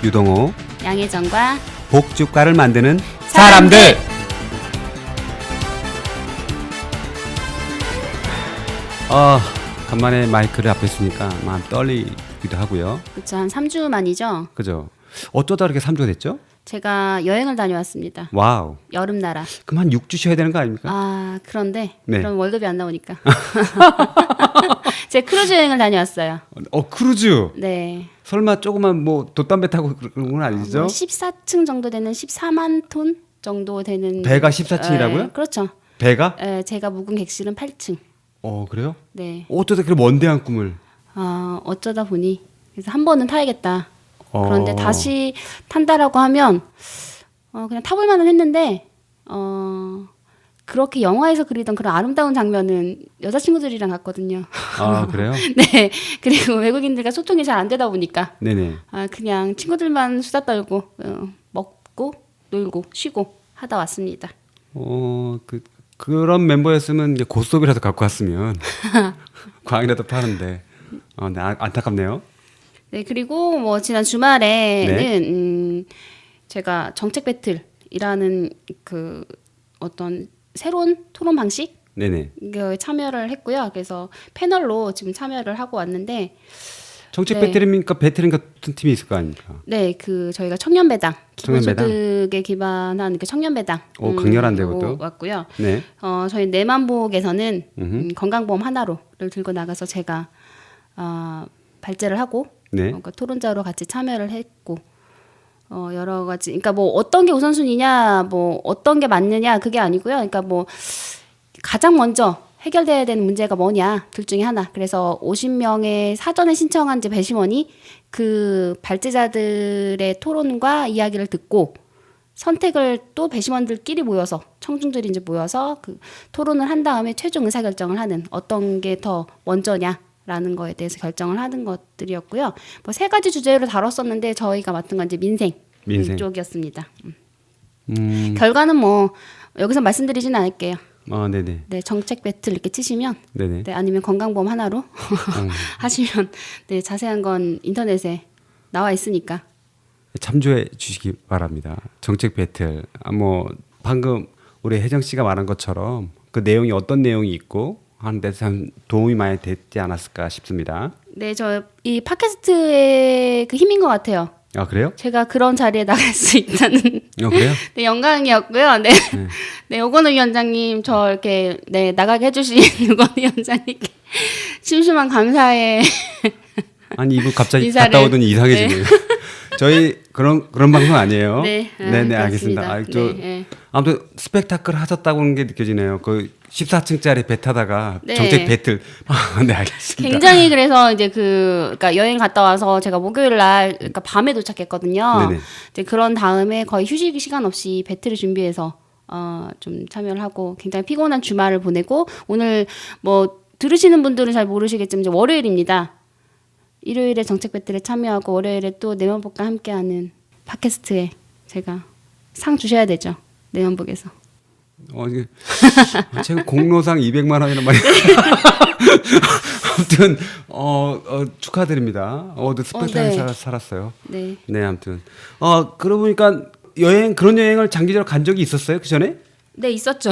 유동호 양혜정과 복주가를 만드는 사람들! 사람들. 간만에 마이크를 앞에 있으니까 마음 떨리기도 하고요. 그쵸, 한 3주 만이죠. 그죠? 어쩌다 이렇게 3주가 됐죠? 제가 여행을 다녀왔습니다. 와우. 여름 나라. 그럼 한 6주 쉬어야 되는 거 아닙니까? 아, 그런데 네. 그럼 월급이 안 나오니까. 제가 크루즈 여행을 다녀왔어요. 크루즈. 네. 설마 조그만 뭐 돛담배 타고 그런 건 아니죠? 뭐 14층 정도 되는 14만 톤 정도 되는 배가 14층이라고요? 그렇죠. 배가? 제가 묵은 객실은 8층. 그래요? 네. 어쩌다 그렇게 먼데한 꿈을. 어쩌다 보니 그래서 한 번은 타야겠다. 그런데 어. 다시 탄다라고 하면 그냥 타볼 만은 했는데 그렇게 영화에서 그리던 그런 아름다운 장면은 여자친구들이랑 갔거든요. 아, 그래요? 네. 그리고 외국인들과 소통이 잘 안 되다 보니까 네네. 그냥 친구들만 수다 떨고 먹고 놀고 쉬고 하다 왔습니다. 그런 멤버였으면 이제 고스톱이라도 갖고 왔으면 광이라도 파는데 네, 안타깝네요. 네, 그리고 뭐 지난 주말에는 제가 정책 배틀이라는 그 어떤 새로운 토론 방식 네네. 에 참여를 했고요. 그래서 패널로 지금 참여를 하고 왔는데 정책 네. 배틀입니까? 배틀인가 같은 팀이 있을 거 아닙니까? 네, 그 저희가 청년배당 청년배당? 기본소득에 기반한 그 청년배당 강렬한데 그것도. 왔고요. 네. 저희 내만복에서는 건강보험 하나로를 들고 나가서 제가 발제를 하고 네. 그러니까 토론자로 같이 참여를 했고 여러 가지 그러니까 뭐 어떤 게 우선순위냐 뭐 어떤 게 맞느냐 그게 아니고요. 그러니까 뭐 가장 먼저 해결돼야 되는 문제가 뭐냐 둘 중에 하나. 그래서 50명의 사전에 신청한 이제 배심원이 그 발제자들의 토론과 이야기를 듣고 선택을 또 배심원들끼리 모여서 청중들이 이제 모여서 그 토론을 한 다음에 최종 의사결정을 하는 어떤 게 더 먼저냐라는 거에 대해서 결정을 하는 것들이었고요. 뭐 세 가지 주제로 다뤘었는데 저희가 맡은 건 이제 민생 쪽이었습니다. 결과는 뭐 여기서 말씀드리진 않을게요. 네네. 네, 정책 배틀 이렇게 치시면 네네. 네, 아니면 건강보험 하나로 하시면 네, 자세한 건 인터넷에 나와 있으니까. 참조해 주시기 바랍니다. 정책 배틀. 뭐 방금 우리 혜정 씨가 말한 것처럼 그 내용이 어떤 내용이 있고 하는데 참 도움이 많이 됐지 않았을까 싶습니다. 네, 저 이 팟캐스트의 그 힘인 것 같아요. 아, 그래요? 제가 그런 자리에 나갈 수 있다는 그래요? 네, 영광이었고요. 네. 네, 오건우 위원장님 저 이렇게 네, 나가게 해주신 오건우 위원장님께 심심한 감사의 아니 이분 갑자기 인사를- 갔다 오더니 이상해지네요. 저희 그런 방송 아니에요. 네, 네네 알겠습니다. 그렇습니다. 네. 아무튼 스펙타클 하셨다고는 게 느껴지네요. 그 14층짜리 배 타다가 네. 정책 배틀. 네 알겠습니다. 굉장히 그래서 이제 그러니까 여행 갔다 와서 제가 목요일 날 그러니까 밤에 도착했거든요. 네네. 이제 그런 다음에 거의 휴식 시간 없이 배틀을 준비해서 좀 참여를 하고 굉장히 피곤한 주말을 보내고 오늘 뭐 들으시는 분들은 잘 모르시겠지만 이제 월요일입니다. 일요일에 정책 배틀에 참여하고 월요일에 또 내면복과 함께하는 팟캐스트에 제가 상 주셔야 되죠. 내면복에서. 이게 제가 공로상 200만 원이란 말이에요. 아무튼 축하드립니다. 스펙타클 네. 살았어요. 네. 네, 아무튼 그러고 보니까 그런 여행을 장기적으로 간 적이 있었어요? 그 전에? 네, 있었죠.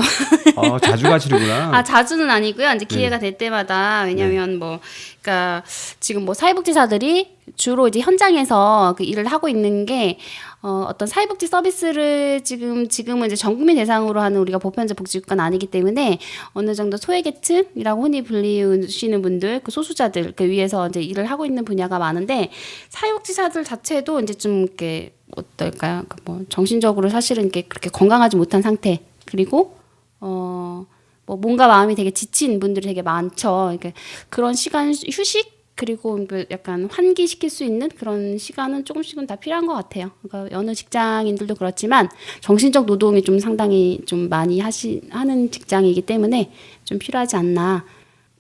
자주 가시는구나. 자주는 아니고요. 이제 기회가 될 때마다 왜냐하면 뭐, 그러니까 지금 뭐 사회복지사들이 주로 이제 현장에서 그 일을 하고 있는 게 어떤 사회복지 서비스를 지금은 이제 전 국민 대상으로 하는 우리가 보편적 복지국가는 아니기 때문에 어느 정도 소외계층이라고 흔히 불리시는 분들, 그 소수자들 그 위에서 이제 일을 하고 있는 분야가 많은데 사회복지사들 자체도 이제 좀 이렇게 어떨까요? 뭐 정신적으로 사실은 이렇게 그렇게 건강하지 못한 상태. 그리고 뭐 몸과 마음이 되게 지친 분들이 되게 많죠. 그러니까 그런 시간 휴식 그리고 약간 환기시킬 수 있는 그런 시간은 조금씩은 다 필요한 것 같아요. 그러니까 어느 직장인들도 그렇지만 정신적 노동이 좀 상당히 좀 많이 하는 직장이기 때문에 좀 필요하지 않나.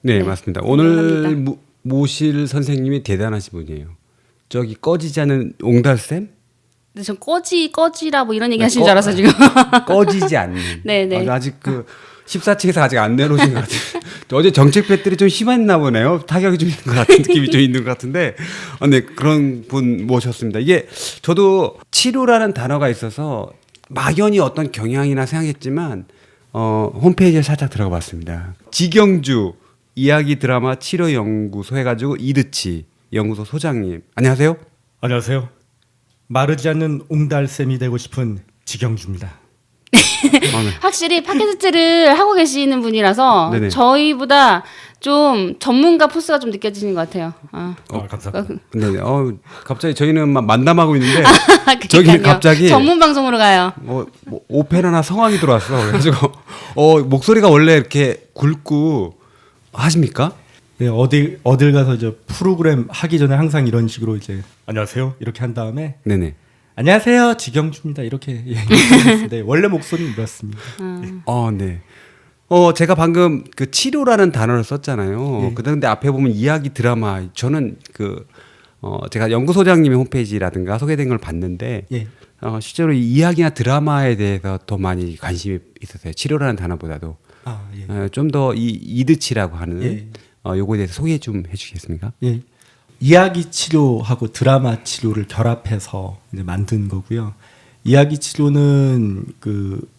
네, 맞습니다. 오늘 모실 선생님이 대단하신 분이에요. 저기 꺼지지 않는 옹달샘? 근데 전 꺼지라 뭐 이런 얘기 하시는 줄 알았어 지금. 꺼지지 않는. 네네. 아직 14층에서 아직 안 내려오신 것 같아요. 어제 정책 배틀이 좀 심했나 보네요. 타격이 좀 있는 것 같은 느낌이 좀 있는 것 같은데, 네, 그런 분 모셨습니다. 이게 저도 치료라는 단어가 있어서 막연히 어떤 경향이나 생각했지만 홈페이지에 살짝 들어가 봤습니다. 지경주 이야기 드라마 치료 연구소 해가지고 이드치 연구소 소장님, 안녕하세요. 안녕하세요. 마르지 않는 옹달샘이 되고 싶은 지경주입니다. 확실히 팟캐스트를 하고 계시는 분이라서 네네. 저희보다 좀 전문가 포스가 좀 느껴지는 것 같아요. 감사합니다. 근데 갑자기 저희는 막 만담하고 있는데 그러니까요. 저기는 갑자기 전문 방송으로 가요. 뭐 오페라나 성악이 들어왔어. 그래가지고 목소리가 원래 이렇게 굵고 하십니까? 네, 어딜 가서 이제 프로그램 하기 전에 항상 이런 식으로 이제 안녕하세요 이렇게 한 다음에 네네. 안녕하세요 지경주입니다 이렇게 네, 원래 목소리는 이렇습니다. 네. 제가 방금 그 치료라는 단어를 썼잖아요. 예. 근데 앞에 보면 이야기 드라마. 저는 제가 연구소장님의 홈페이지라든가 소개된 걸 봤는데 예. 실제로 이 이야기나 드라마에 대해서 더 많이 관심이 있었어요. 치료라는 단어보다도 예. 좀 더 이 이드치라고 하는 예. 요거에 대해서 소개 좀 해주시겠습니까? 예. 이야기 치료하고 드라마 치료를 결합해서 이제 만든 거고요. 이야기 치료는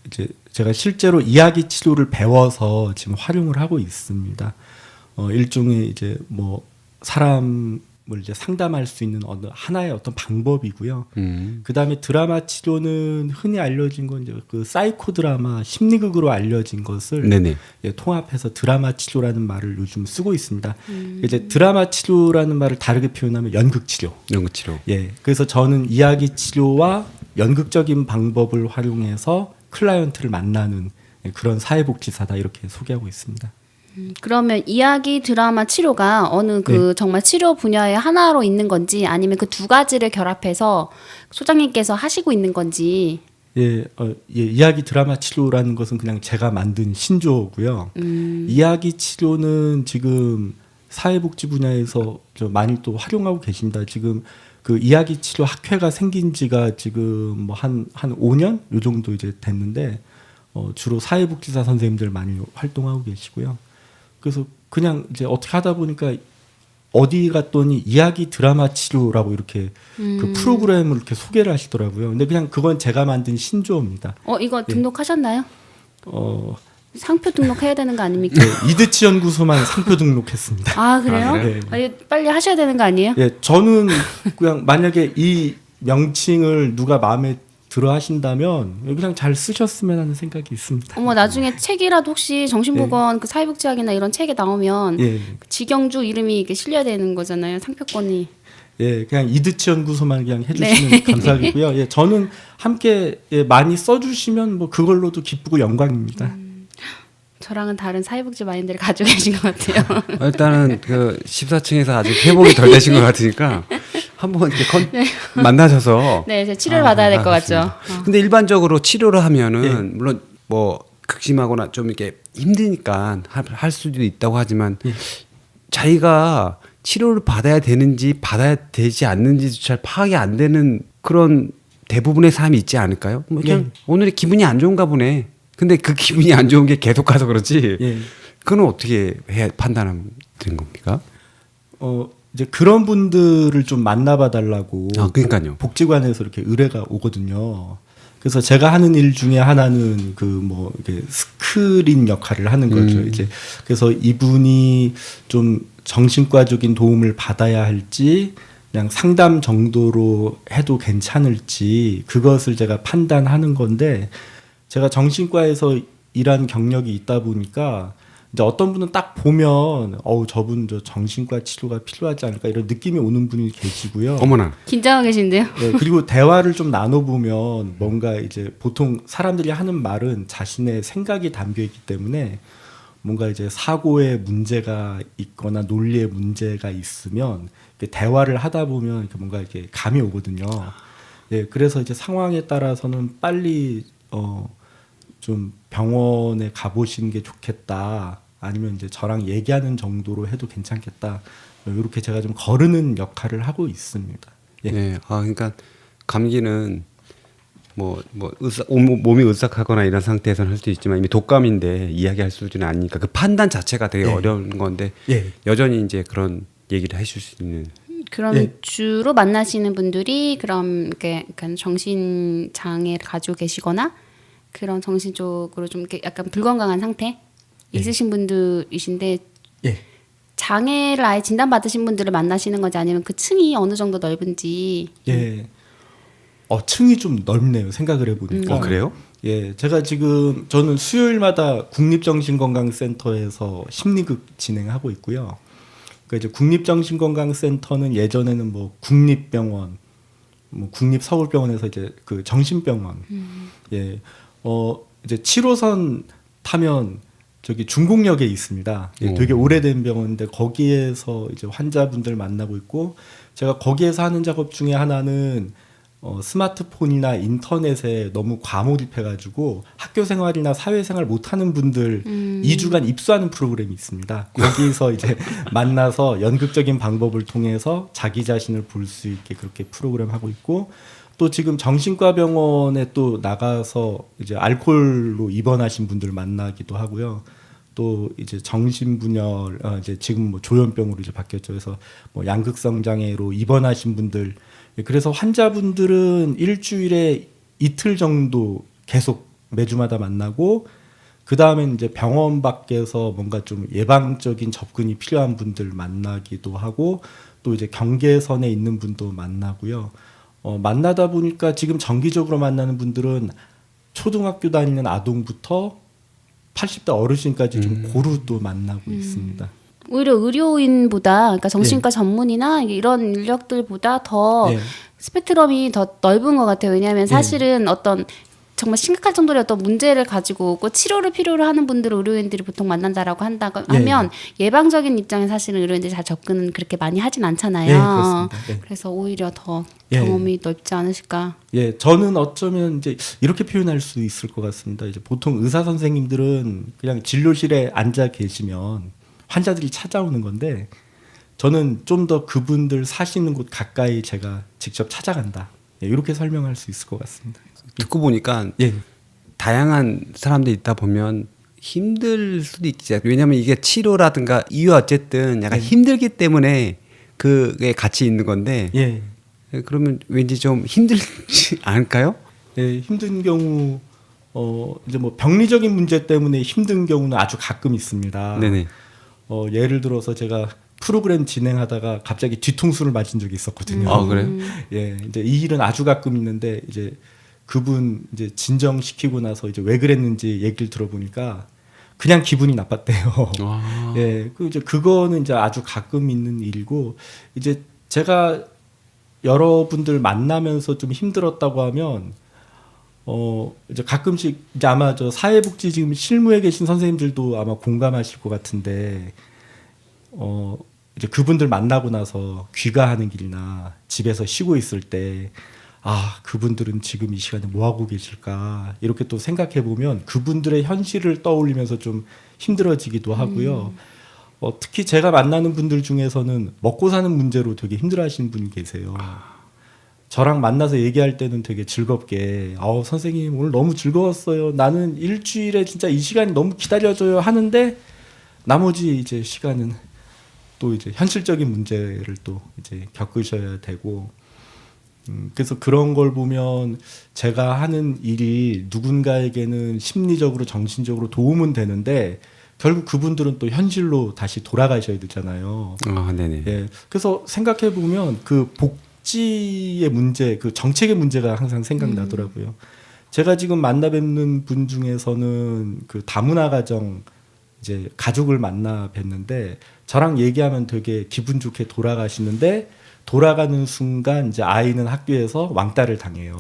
이제 제가 실제로 이야기 치료를 배워서 지금 활용을 하고 있습니다. 일종의 이제 뭐 사람을 이제 상담할 수 있는 어느 하나의 어떤 방법이고요. 그 다음에 드라마 치료는 흔히 알려진 건 이제 그 사이코 드라마 심리극으로 알려진 것을 네네. 통합해서 드라마 치료라는 말을 요즘 쓰고 있습니다. 이제 드라마 치료라는 말을 다르게 표현하면 연극 치료. 연구 치료. 예, 그래서 저는 이야기 치료와 연극적인 방법을 활용해서 클라이언트를 만나는 그런 사회복지사다 이렇게 소개하고 있습니다. 그러면 이야기 드라마 치료가 어느 정말 치료 분야의 하나로 있는 건지 아니면 그 두 가지를 결합해서 소장님께서 하시고 있는 건지. 예, 이야기 드라마 치료라는 것은 그냥 제가 만든 신조어고요. 이야기 치료는 지금 사회복지 분야에서 좀 많이 또 활용하고 계십니다. 지금 그 이야기 치료 학회가 생긴 지가 지금 뭐 한 5년 요 정도 이제 됐는데 주로 사회복지사 선생님들 많이 활동하고 계시고요. 그래서 그냥 이제 어떻게 하다 보니까 어디 갔더니 이야기 드라마 치료라고 이렇게 그 프로그램을 이렇게 소개를 하시더라고요. 근데 그냥 그건 제가 만든 신조어입니다. 이거 등록하셨나요? 어, 상표 등록해야 되는 거 아닙니까? 네, 이드치 연구소만 상표 등록했습니다. 아, 그래요? 네. 빨리 하셔야 되는 거 아니에요? 예, 저는 그냥 만약에 이 명칭을 누가 마음에 들어 하신다면 그냥 잘 쓰셨으면 하는 생각이 있습니다. 나중에 책이라도 혹시 정신보건 그 사회복지학이나 이런 책에 나오면 예. 지경주 이름이 이렇게 실려야 되는 거잖아요. 상표권이. 예, 그냥 이드치 연구소만 그냥 해주시면 감사하고요. 예, 저는 함께 많이 써주시면 뭐 그걸로도 기쁘고 영광입니다. 저랑은 다른 사회복지 마인드를 가지고 계신 것 같아요. 일단은 그 14층에서 아직 회복이 덜 되신 것 같으니까 한번 이렇게 만나셔서 네, 이제 치료를 받아야 될 것 같죠. 근데 일반적으로 치료를 하면은 예. 물론 뭐 극심하거나 좀 이렇게 힘드니까 할 수도 있다고 하지만 예. 자기가 치료를 받아야 되는지 받아야 되지 않는지 잘 파악이 안 되는 그런 대부분의 사람이 있지 않을까요? 뭐 그냥 오늘의 기분이 안 좋은가 보네. 근데 그 기분이 안 좋은 게 계속 가서 그렇지. 예. 그건 어떻게 판단하는 겁니까? 이제 그런 분들을 좀 만나봐 달라고 그러니까요. 복지관에서 이렇게 의뢰가 오거든요. 그래서 제가 하는 일 중에 하나는 그 뭐 이렇게 스크린 역할을 하는 거죠. 이제 그래서 이분이 좀 정신과적인 도움을 받아야 할지 그냥 상담 정도로 해도 괜찮을지 그것을 제가 판단하는 건데 제가 정신과에서 일한 경력이 있다 보니까 이제 어떤 분은 딱 보면 저분 저 정신과 치료가 필요하지 않을까 이런 느낌이 오는 분이 계시고요. 어머나. 긴장하고 계신데요? 네, 그리고 대화를 좀 나눠보면 뭔가 이제 보통 사람들이 하는 말은 자신의 생각이 담겨 있기 때문에 뭔가 이제 사고에 문제가 있거나 논리에 문제가 있으면 대화를 하다 보면 이렇게 뭔가 이렇게 감이 오거든요. 네, 그래서 이제 상황에 따라서는 빨리 좀 병원에 가보시는 게 좋겠다. 아니면 이제 저랑 얘기하는 정도로 해도 괜찮겠다. 이렇게 제가 좀 거르는 역할을 하고 있습니다. 예. 네. 그러니까 감기는 몸이 으싹하거나 이런 상태에서는 할 수 있지만 이미 독감인데 이야기할 수준은 아니니까 그 판단 자체가 되게 예. 어려운 건데 예. 여전히 이제 그런 얘기를 해줄 수 있는. 그럼 예. 주로 만나시는 분들이 그럼 이렇게 약간 정신 장애를 가지고 계시거나 그런 정신적으로 좀 이렇게 약간 불건강한 상태 있으신 분들이신데 예. 장애를 아예 진단받으신 분들을 만나시는 건지 아니면 그 층이 어느 정도 넓은지. 예. 층이 좀 넓네요. 생각을 해보니까. 그래요? 예, 제가 지금 저는 수요일마다 국립정신건강센터에서 심리극 진행하고 있고요. 그러니까 이제 국립정신건강센터는 예전에는 뭐 국립병원, 뭐 국립서울병원에서 이제 그 정신병원, 예, 이제 7호선 타면 저기 중곡역에 있습니다. 예, 되게 오래된 병원인데 거기에서 이제 환자분들 만나고 있고 제가 거기에서 하는 작업 중에 하나는 스마트폰이나 인터넷에 너무 과몰입해가지고 학교 생활이나 사회생활 못하는 분들 2주간 입수하는 프로그램이 있습니다. 거기서 이제 만나서 연극적인 방법을 통해서 자기 자신을 볼 수 있게 그렇게 프로그램 하고 있고 또 지금 정신과 병원에 또 나가서 이제 알코올로 입원하신 분들 만나기도 하고요. 또 이제 정신분열, 이제 지금 뭐 조현병으로 이제 바뀌었죠. 그래서 뭐 양극성 장애로 입원하신 분들, 그래서 환자분들은 일주일에 이틀 정도 계속 매주마다 만나고 그 다음에 이제 병원 밖에서 뭔가 좀 예방적인 접근이 필요한 분들 만나기도 하고 또 이제 경계선에 있는 분도 만나고요. 만나다 보니까 지금 정기적으로 만나는 분들은 초등학교 다니는 아동부터 80대 어르신까지 좀 고루 또 만나고 있습니다. 오히려 의료인보다 그러니까 정신과 전문의나 이런 인력들보다 더 예. 스펙트럼이 더 넓은 것 같아요. 왜냐하면 사실은 어떤 정말 심각할 정도의 어떤 문제를 가지고 오고 치료를 필요로 하는 분들을 의료인들이 보통 만난다라고 한다고 하면 예방적인 입장에 사실은 의료인들이 잘 접근은 그렇게 많이 하진 않잖아요. 예, 그렇습니다. 예. 그래서 오히려 더 예. 경험이 넓지 않으실까. 예, 저는 어쩌면 이제 이렇게 표현할 수 있을 것 같습니다. 이제 보통 의사 선생님들은 그냥 진료실에 앉아 계시면 환자들이 찾아오는 건데 저는 좀 더 그분들 사시는 곳 가까이 제가 직접 찾아간다. 예, 이렇게 설명할 수 있을 것 같습니다. 듣고 보니까 예, 다양한 사람들이 있다 보면 힘들 수도 있지. 왜냐하면 이게 치료라든가 이유 어쨌든 약간 힘들기 때문에 그게 같이 있는 건데 예, 그러면 왠지 좀 힘들지 않을까요? 예, 힘든 경우 이제 뭐 병리적인 문제 때문에 힘든 경우는 아주 가끔 있습니다. 네네. 예를 들어서 제가 프로그램 진행하다가 갑자기 뒤통수를 맞은 적이 있었거든요. 아, 그래요? 예, 이제 이 일은 아주 가끔 있는데 이제 그분 이제 진정시키고 나서 이제 왜 그랬는지 얘기를 들어보니까 그냥 기분이 나빴대요. 아. 예, 그 이제 그거는 이제 아주 가끔 있는 일이고 이제 제가 여러분들 만나면서 좀 힘들었다고 하면 이제 가끔씩 이제 아마 저 사회복지 지금 실무에 계신 선생님들도 아마 공감하실 것 같은데 이제 그분들 만나고 나서 귀가하는 길이나 집에서 쉬고 있을 때 그분들은 지금 이 시간에 뭐 하고 계실까 이렇게 또 생각해 보면 그분들의 현실을 떠올리면서 좀 힘들어지기도 하고요. 특히 제가 만나는 분들 중에서는 먹고 사는 문제로 되게 힘들어하시는 분이 계세요. 저랑 만나서 얘기할 때는 되게 즐겁게 선생님 오늘 너무 즐거웠어요. 나는 일주일에 진짜 이 시간이 너무 기다려져요 하는데 나머지 이제 시간은 또 이제 현실적인 문제를 또 이제 겪으셔야 되고 그래서 그런 걸 보면 제가 하는 일이 누군가에게는 심리적으로 정신적으로 도움은 되는데 결국 그분들은 또 현실로 다시 돌아가셔야 되잖아요. 아, 네네. 예. 그래서 생각해 보면 그 복지의 문제, 그 정책의 문제가 항상 생각나더라고요. 제가 지금 만나 뵙는 분 중에서는 그 다문화 가정 이제 가족을 만나 뵀는데 저랑 얘기하면 되게 기분 좋게 돌아가시는데 돌아가는 순간 이제 아이는 학교에서 왕따를 당해요.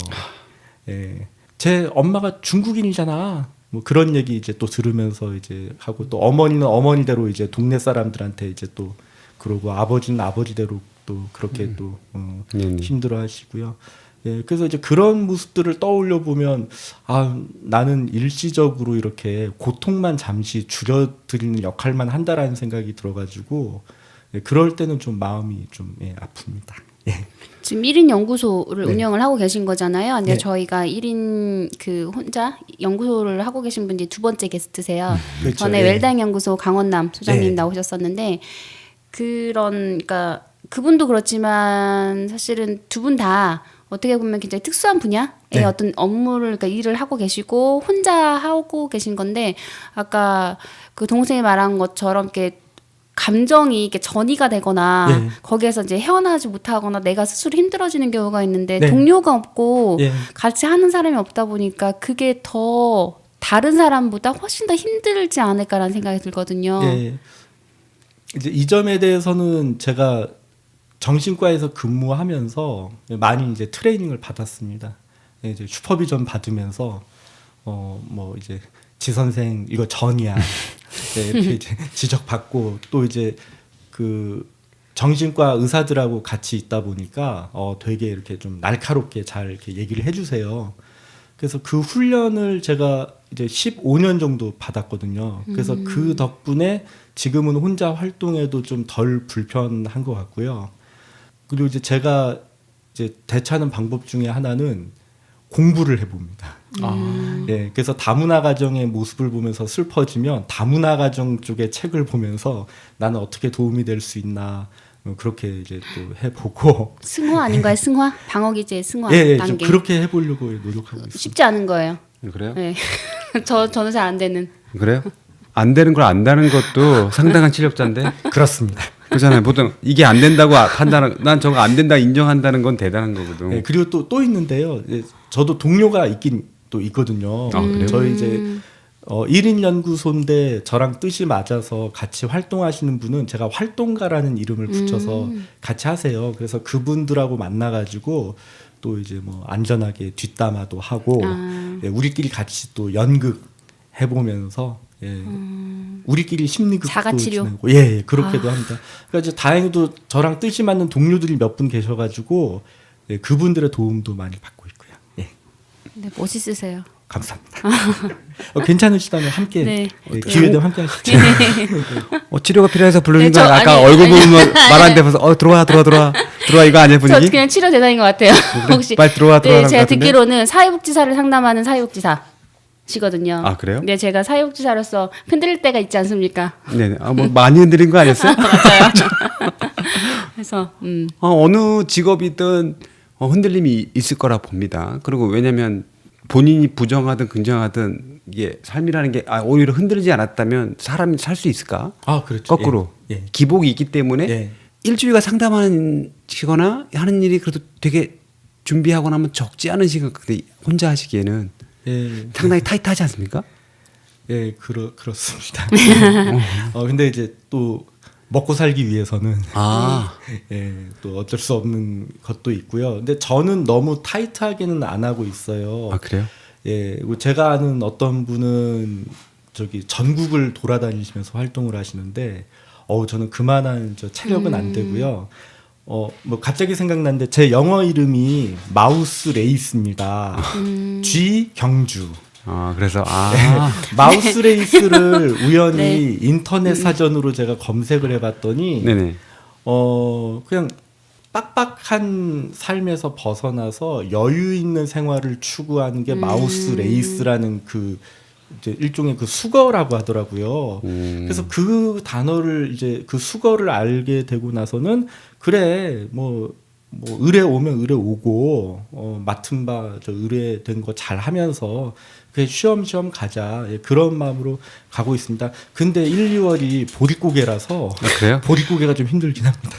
예. 제 엄마가 중국인이잖아. 뭐 그런 얘기 이제 또 들으면서 이제 하고 또 어머니는 어머니대로 이제 동네 사람들한테 이제 또 그러고 아버지는 아버지대로 또 그렇게 또 힘들어 하시고요. 예. 그래서 이제 그런 모습들을 떠올려 보면 나는 일시적으로 이렇게 고통만 잠시 줄여드리는 역할만 한다라는 생각이 들어가지고 그럴 때는 좀 마음이 좀 아픕니다. 지금 1인 연구소를 네. 운영을 하고 계신 거잖아요. 근데 네. 저희가 1인 그 혼자 연구소를 하고 계신 분이 두 번째 게스트세요. 그렇죠. 전에 예. 웰당 연구소 강원남 소장님 네. 나오셨었는데 그러니까 그분도 그렇지만 사실은 두 분 다 어떻게 보면 굉장히 특수한 분야의 네. 어떤 업무를 그러니까 일을 하고 계시고 혼자 하고 계신 건데 아까 그 동생이 말한 것처럼 이렇게 감정이 이렇게 전이가 되거나 예. 거기에서 이제 헤어나지 못하거나 내가 스스로 힘들어지는 경우가 있는데 네. 동료가 없고 예. 같이 하는 사람이 없다 보니까 그게 더 다른 사람보다 훨씬 더 힘들지 않을까라는 생각이 들거든요. 예. 이제 이 점에 대해서는 제가 정신과에서 근무하면서 많이 이제 트레이닝을 받았습니다. 이제 슈퍼비전 받으면서 뭐 이제 지 선생 이거 전이야. 네, 이렇게 이제 지적받고 또 이제 그 정신과 의사들하고 같이 있다 보니까 되게 이렇게 좀 날카롭게 잘 이렇게 얘기를 해주세요. 그래서 그 훈련을 제가 이제 15년 정도 받았거든요. 그래서 그 덕분에 지금은 혼자 활동해도 좀 덜 불편한 것 같고요. 그리고 이제 제가 이제 대처하는 방법 중에 하나는 공부를 해봅니다. 예, 그래서 다문화 가정의 모습을 보면서 슬퍼지면 다문화 가정 쪽의 책을 보면서 나는 어떻게 도움이 될 수 있나 그렇게 이제 또 해보고 승화 아닌가요? 승화? 방어 기제의 승화 예, 좀 단계. 그렇게 해보려고 노력하고 있습니다. 쉽지 않은 거예요. 그래요? 네. 저는 잘 안 되는. 그래요? 안 되는 걸 안다는 것도 상당한 실력자인데 그렇습니다. 그렇잖아요. 보통 이게 안 된다고 판단하는 난 저거 안 된다 인정한다는 건 대단한 거거든. 예, 그리고 또 있는데요. 예, 저도 동료가 있긴 또 있거든요. 아, 그래요? 저희 이제 1인 연구소인데 저랑 뜻이 맞아서 같이 활동하시는 분은 제가 활동가라는 이름을 붙여서 같이 하세요. 그래서 그분들하고 만나가지고 또 이제 뭐 안전하게 뒷담화도 하고 예, 우리끼리 같이 또 연극 해보면서 예, 우리끼리 심리극도 자가치료? 지내고 예, 그렇게도 합니다. 그러니까 이제 다행히도 저랑 뜻이 맞는 동료들이 몇 분 계셔가지고 예, 그분들의 도움도 많이 받고 있고요. 예, 네, 멋있으세요. 감사합니다. 괜찮으시다면 함께 네. 예, 기회 되면 함께 하시죠. 치료가 필요해서 부르는 네, 거 저- 아까 아니, 얼굴 아니. 보면 말안 돼서 들어와 이거 아니에요 저 분위기? 그냥 치료 대상인 것 같아요. 혹시 빨리 들어와 네, 들어와라는 제가 것 같은데? 듣기로는 사회복지사를 상담하는 사회복지사시거든요. 아, 그래요? 네, 제가 사회복지사로서 흔들릴 때가 있지 않습니까? 네, 뭐 많이 흔들린 거 아니었어요? 그래서 어느 직업이든 흔들림이 있을 거라 봅니다. 그리고 왜냐하면 본인이 부정하든 긍정하든 이게 삶이라는 게 오히려 흔들리지 않았다면 사람이 살 수 있을까? 아, 그렇죠. 거꾸로 예, 예. 기복이 있기 때문에 예. 일주일간 상담하시거나 하는 일이 그래도 되게 준비하고 나면 적지 않은 시간 근데 혼자 하시기에는 예, 상당히 타이트하지 않습니까? 예, 그렇습니다. 근데 이제 또 먹고 살기 위해서는 아, 예, 또 어쩔 수 없는 것도 있고요. 근데 저는 너무 타이트하게는 안 하고 있어요. 아 그래요? 예, 그리고 제가 아는 어떤 분은 저기 전국을 돌아다니시면서 활동을 하시는데, 저는 그만한 체력은 안 되고요. 뭐 갑자기 생각났는데 제 영어 이름이 마우스 레이스입니다. G 경주. 아 그래서 마우스 레이스를 우연히 네. 인터넷 사전으로 제가 검색을 해봤더니 네네. 그냥 빡빡한 삶에서 벗어나서 여유 있는 생활을 추구하는 게 마우스 레이스라는 그 이제 일종의 그 수거라고 하더라고요. 그래서 그 단어를 이제 그 수거를 알게 되고 나서는 그래 뭐 의뢰 오면 의뢰 오고 맡은 바 의뢰된 거 잘 하면서 그냥 쉬엄쉬엄 가자 그런 마음으로 가고 있습니다. 근데 1, 2월이 보릿고개라서 그래요? 보릿고개가 좀 힘들긴 합니다.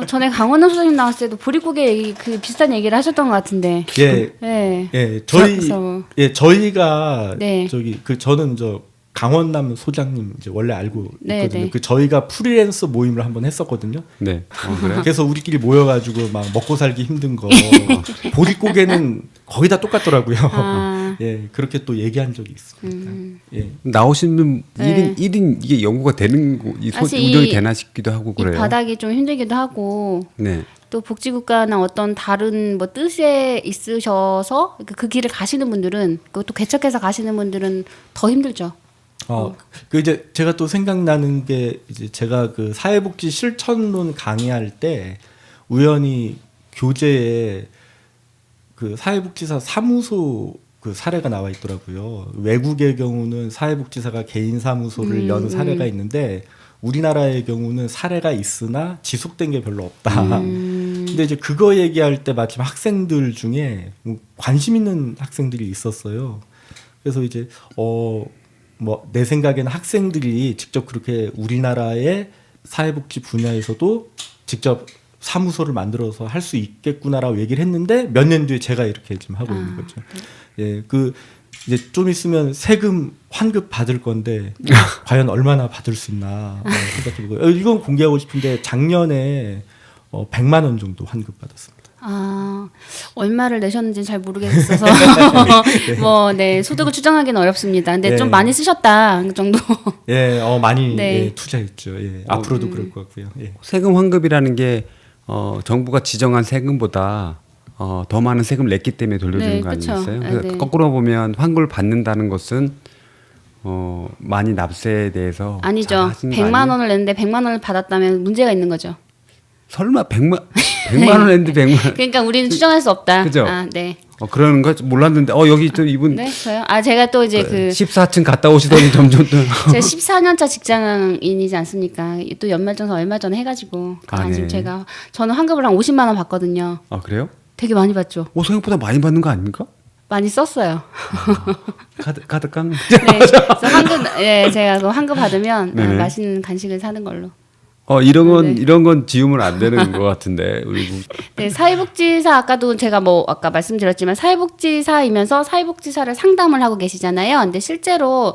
전에 강원남 소장님 나왔을 때도 보릿고개 얘기, 그 비슷한 얘기를 하셨던 것 같은데. 예, 네. 저희가 네. 저는 강원남 소장님 이제 원래 알고 네, 있거든요. 네. 그 저희가 프리랜서 모임을 한번 했었거든요. 네. 그래요? 그래서 우리끼리 모여가지고 막 먹고 살기 힘든 거 보릿고개는 거의 다 똑같더라고요. 아. 예, 그렇게 또 얘기한 적이 있습니다. 예, 나오신 분 네. 1인 이게 연구가 되는 사실 운영이 되나 싶기도 하고 이 그래요. 바닥이 좀 힘들기도 하고 네. 또 복지국가나 어떤 다른 뭐 뜻에 있으셔서 그 길을 가시는 분들은 그것도 개척해서 가시는 분들은 더 힘들죠. 그 이제 제가 또 생각나는 게 이제 제가 그 사회복지 실천론 강의할 때 우연히 교재에 그 사회복지사 사무소 그 사례가 나와 있더라고요. 외국의 경우는 사회복지사가 개인 사무소를 연 사례가 있는데 우리나라의 경우는 사례가 있으나 지속된 게 별로 없다. 근데 이제 그거 얘기할 때 마침 학생들 중에 관심 있는 학생들이 있었어요. 그래서 이제 뭐 내 생각에는 학생들이 직접 그렇게 우리나라의 사회복지 분야에서도 직접 사무소를 만들어서 할 수 있겠구나라고 얘기를 했는데 몇 년 뒤에 제가 이렇게 지금 하고 있는 거죠. 예, 그 이제 좀 있으면 세금 환급 받을 건데 과연 얼마나 받을 수 있나 생각해보고 이건 공개하고 싶은데 작년에 100만 원 정도 환급 받았습니다. 아, 얼마를 내셨는지 잘 모르겠어서 네, 소득을 추정하기는 어렵습니다. 근데 네. 좀 많이 쓰셨다 그 정도. 예, 많이 네. 예, 투자했죠. 예, 앞으로도 그럴 것 같고요. 예. 세금 환급이라는 게 정부가 지정한 세금보다 더 많은 세금을 냈기 때문에 돌려주는 네, 거 그쵸. 아니겠어요? 네, 그래서 네. 거꾸로 보면 환급을 받는다는 것은 많이 납세에 대해서 아니죠. 잘하신 거 100만 아니에요? 원을 냈는데 100만 원을 받았다면 문제가 있는 거죠. 설마 100만 원 했는데 100만 그러니까 우리는 추정할 수 없다. 그죠? 아, 네. 그러는 거 몰랐는데 여기 또 이분 네, 저요? 아, 제가 또 이제 14층 갔다 오시더니 점점 또 제가 14년차 직장인이지 않습니까? 또 연말정산 얼마 전에 해가지고 지금 네. 저는 환급을 한 50만 원 받거든요. 그래요? 되게 많이 받죠. 생각보다 많이 받는 거 아닙니까? 많이 썼어요. 카드 깡. 네, 그래서 제가 그 환급 받으면 네네. 맛있는 간식을 사는 걸로. 이런 네. 건 지우면 안 되는 것 같은데 우리 네, 사회복지사 아까도 제가 아까 말씀드렸지만 사회복지사이면서 사회복지사를 상담을 하고 계시잖아요. 근데 실제로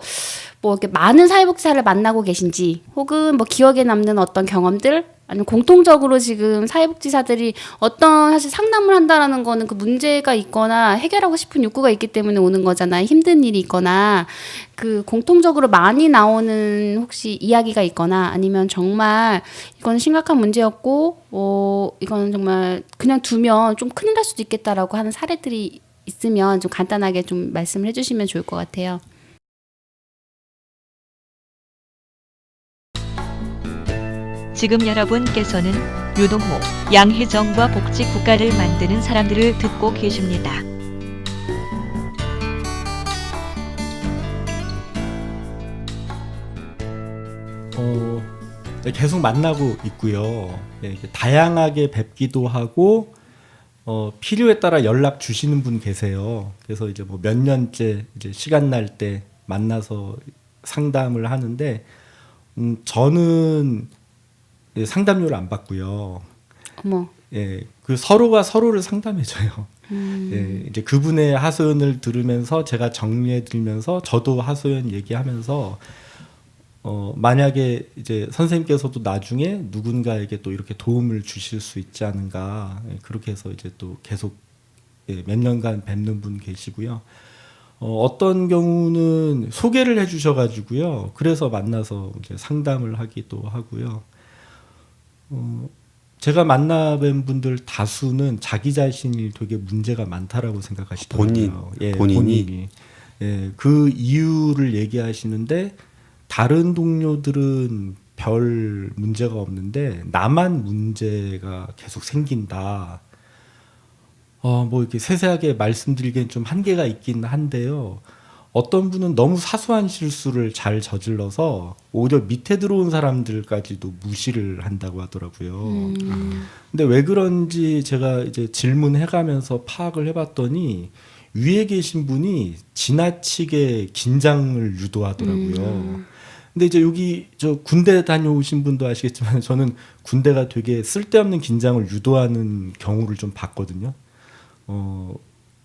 이렇게 많은 사회복지사를 만나고 계신지 혹은 기억에 남는 어떤 경험들 아니면 공통적으로 지금 사회복지사들이 어떤 사실 상담을 한다라는 거는 그 문제가 있거나 해결하고 싶은 욕구가 있기 때문에 오는 거잖아요. 힘든 일이 있거나 그 공통적으로 많이 나오는 혹시 이야기가 있거나 아니면 정말 이건 심각한 문제였고 이거는 정말 그냥 두면 좀 큰일 날 수도 있겠다라고 하는 사례들이 있으면 좀 간단하게 좀 말씀을 해주시면 좋을 것 같아요. 지금 여러분께서는 유동호, 양혜정과 복지국가를 만드는 사람들을 듣고 계십니다. 계속 만나고 있고요. 예, 다양하게 뵙기도 하고 필요에 따라 연락 주시는 분 계세요. 그래서 이제 몇 년째 이제 시간 날 때 만나서 상담을 하는데 저는 상담료를 안 받고요. 어머. 예, 그 서로가 서로를 상담해줘요. 예, 이제 그분의 하소연을 들으면서 제가 정리해 드리면서 저도 하소연 얘기하면서 만약에 이제 선생님께서도 나중에 누군가에게 또 이렇게 도움을 주실 수 있지 않은가 그렇게 해서 이제 또 계속 몇 년간 뵙는 분 계시고요. 어떤 경우는 소개를 해주셔가지고요. 그래서 만나서 이제 상담을 하기도 하고요. 제가 만나뵌 분들 다수는 자기 자신이 되게 문제가 많다라고 생각하시더라고요. 본인이? 예, 그 이유를 얘기하시는데 다른 동료들은 별 문제가 없는데 나만 문제가 계속 생긴다. 이렇게 세세하게 말씀드리기엔 좀 한계가 있긴 한데요. 어떤 분은 너무 사소한 실수를 잘 저질러서 오히려 밑에 들어온 사람들까지도 무시를 한다고 하더라고요. 근데 왜 그런지 제가 이제 질문해가면서 파악을 해봤더니 위에 계신 분이 지나치게 긴장을 유도하더라고요. 근데 이제 여기 군대 다녀오신 분도 아시겠지만 저는 군대가 되게 쓸데없는 긴장을 유도하는 경우를 좀 봤거든요.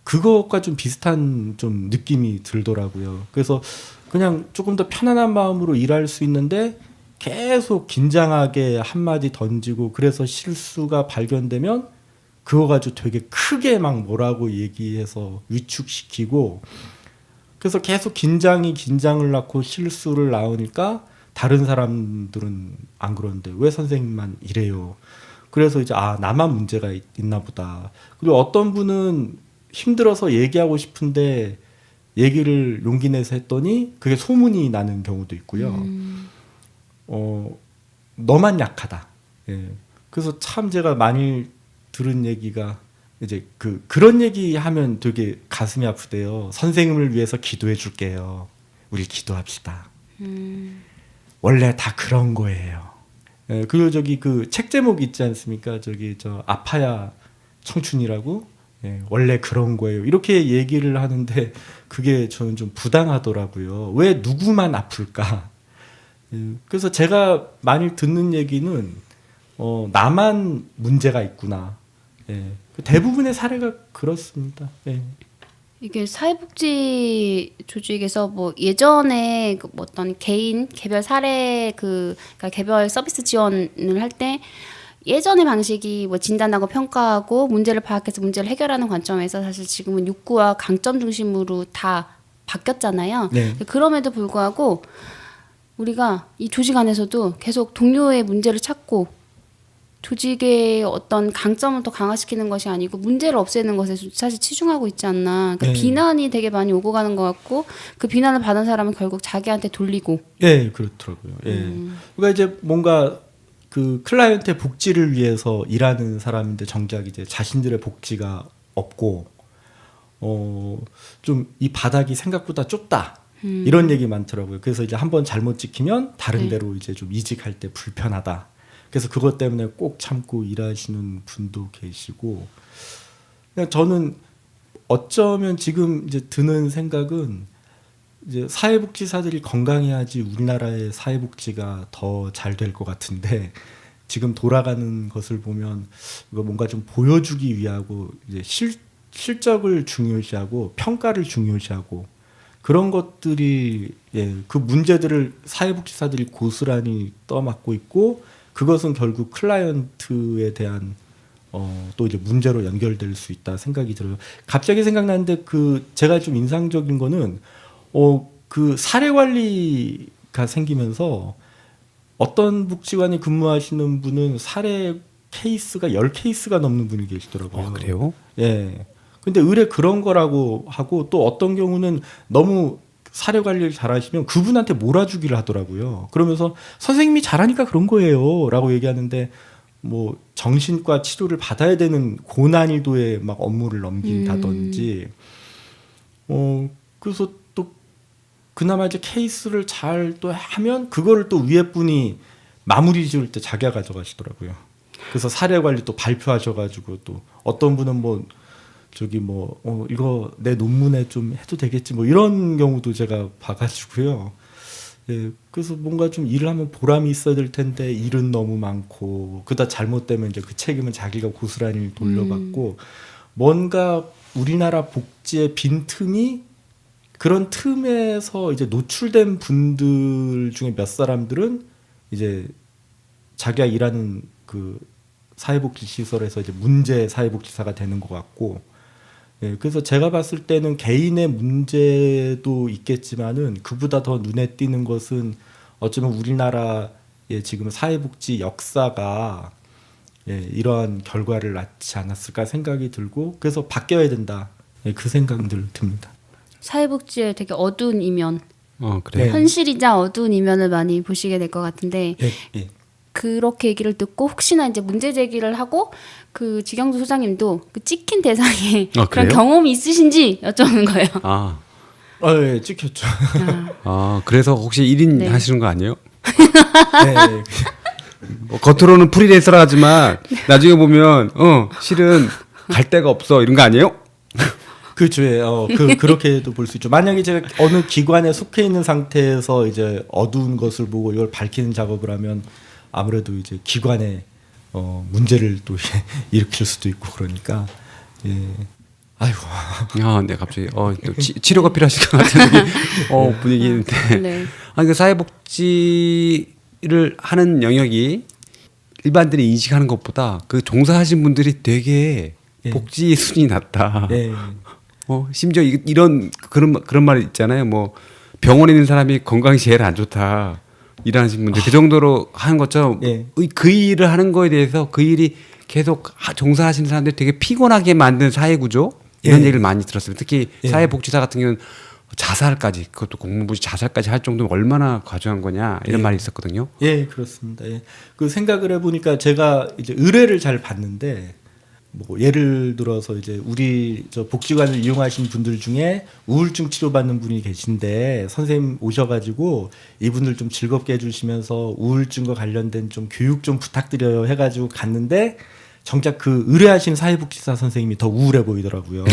그것과 좀 비슷한 좀 느낌이 들더라고요. 그래서 그냥 조금 더 편안한 마음으로 일할 수 있는데 계속 긴장하게 한마디 던지고 그래서 실수가 발견되면 그거 가지고 되게 크게 막 뭐라고 얘기해서 위축시키고 그래서 계속 긴장을 낳고 실수를 낳으니까 다른 사람들은 안 그러는데 왜 선생님만 이래요. 그래서 이제 나만 문제가 있나 보다. 그리고 어떤 분은 힘들어서 얘기하고 싶은데 얘기를 용기 내서 했더니 그게 소문이 나는 경우도 있고요. 너만 약하다. 예. 그래서 참 제가 많이 들은 얘기가 이제 그런 얘기 하면 되게 가슴이 아프대요. 선생님을 위해서 기도해 줄게요. 우리 기도합시다. 원래 다 그런 거예요. 예, 그리고 저기 그 책 제목 있지 않습니까? 저기 저 아파야 청춘이라고. 예, 원래 그런 거예요. 이렇게 얘기를 하는데 그게 저는 좀 부당하더라고요. 왜 누구만 아플까? 예, 그래서 제가 많이 듣는 얘기는 나만 문제가 있구나. 예, 대부분의 사례가 그렇습니다. 예. 이게 사회복지 조직에서 뭐 예전에 뭐 어떤 개인 개별 사례 그러니까 개별 서비스 지원을 할 때 예전의 방식이 뭐 진단하고 평가하고 문제를 파악해서 문제를 해결하는 관점에서 사실 지금은 욕구와 강점 중심으로 다 바뀌었잖아요. 네. 그럼에도 불구하고 우리가 이 조직 안에서도 계속 동료의 문제를 찾고 조직의 어떤 강점을 더 강화시키는 것이 아니고 문제를 없애는 것에 사실 치중하고 있지 않나. 그러니까 네. 비난이 되게 많이 오고 가는 것 같고 그 비난을 받은 사람은 결국 자기한테 돌리고. 예, 그렇더라고요. 예. 그러니까 이제 뭔가 그 클라이언트의 복지를 위해서 일하는 사람인데 정작 이제 자신들의 복지가 없고 좀 이 바닥이 생각보다 좁다. 이런 얘기 많더라고요. 그래서 이제 한번 잘못 지키면 다른 네. 데로 이제 좀 이직할 때 불편하다. 그래서 그것 때문에 꼭 참고 일하시는 분도 계시고, 그냥 저는 어쩌면 지금 이제 드는 생각은 이제 사회복지사들이 건강해야지 우리나라의 사회복지가 더 잘 될 것 같은데 지금 돌아가는 것을 보면 이거 뭔가 좀 보여주기 위하고 이제 실적을 중요시하고 평가를 중요시하고 그런 것들이 그 문제들을 사회복지사들이 고스란히 떠맡고 있고. 그것은 결국 클라이언트에 대한 또 이제 문제로 연결될 수 있다 생각이 들어요. 갑자기 생각나는데 제가 좀 인상적인 거는 그 사례 관리가 생기면서 어떤 복지관에 근무하시는 분은 사례 케이스가 10케이스가 넘는 분이 계시더라고요. 그래요? 예. 근데 의뢰 그런 거라고 하고 또 어떤 경우는 너무 사례 관리를 잘하시면 그분한테 몰아주기를 하더라고요. 그러면서 선생님이 잘하니까 그런 거예요 라고 얘기하는데 뭐 정신과 치료를 받아야 되는 고난이도의 막 업무를 넘긴다든지 그래서 또 그나마 이제 케이스를 잘 또 하면 그거를 또 위에 분이 마무리 지을 때 자기가 가져가시더라고요. 그래서 사례 관리 또 발표하셔가지고 또 어떤 분은 뭐 저기 뭐 이거 내 논문에 좀 해도 되겠지 뭐 이런 경우도 제가 봐가지고요. 예, 그래서 뭔가 좀 일을 하면 보람이 있어야 될 텐데 일은 너무 많고 그다 잘못되면 이제 그 책임은 자기가 고스란히 돌려받고 뭔가 우리나라 복지의 빈틈이 그런 틈에서 이제 노출된 분들 중에 몇 사람들은 이제 자기가 일하는 그 사회복지 시설에서 이제 문제 사회복지사가 되는 것 같고. 예, 그래서 제가 봤을 때는 개인의 문제도 있겠지만은 그보다 더 눈에 띄는 것은 어쩌면 우리나라의 지금 사회복지 역사가 이러한 결과를 낳지 않았을까 생각이 들고 그래서 바뀌어야 된다. 그 생각들 듭니다. 사회복지의 되게 어두운 이면, 그래요. 네. 현실이자 어두운 이면을 많이 보시게 될 것 같은데 예. 그렇게 얘기를 듣고 혹시나 이제 문제 제기를 하고 그 지경수 소장님도 그 찍힌 대상에 그런 그래요? 경험이 있으신지 여쭤보는 거예요. 예, 찍혔죠. 그래서 혹시 1인 네. 하시는 거 아니에요? 네. 뭐 겉으로는 프리랜서라 하지만 나중에 보면 실은 갈 데가 없어 이런 거 아니에요? 그렇죠. 그렇게도 볼 수 있죠. 만약에 제가 어느 기관에 속해 있는 상태에서 이제 어두운 것을 보고 이걸 밝히는 작업을 하면 아무래도 이제 기관에 문제를 또 일으킬 수도 있고 그러니까 아이고. 네 갑자기 또 치료가 필요하실 것 같은 분위기인데. 네. 그 사회복지를 하는 영역이 일반들이 인식하는 것보다 그 종사하신 분들이 되게 복지 수준이 낮다. 심지어 이런 그런 말 있잖아요. 뭐 병원에 있는 사람이 건강이 제일 안 좋다. 일하시는 분들 그 정도로 하는 것처럼 그 일을 하는 거에 대해서 그 일이 계속 종사하시는 사람들이 되게 피곤하게 만든 사회구조 이런 얘기를 많이 들었어요. 특히 사회복지사 같은 경우는 자살까지 그것도 공무부 자살까지 할 정도면 얼마나 과중한 거냐 이런 말이 있었거든요. 예, 그렇습니다. 그 생각을 해보니까 제가 이제 의뢰를 잘 받는데 뭐 예를 들어서 이제 우리 저 복지관을 이용하신 분들 중에 우울증 치료받는 분이 계신데 선생님 오셔가지고 이분들 좀 즐겁게 해주시면서 우울증과 관련된 좀 교육 좀 부탁드려요 해가지고 갔는데 정작 그 의뢰하신 사회복지사 선생님이 더 우울해 보이더라고요.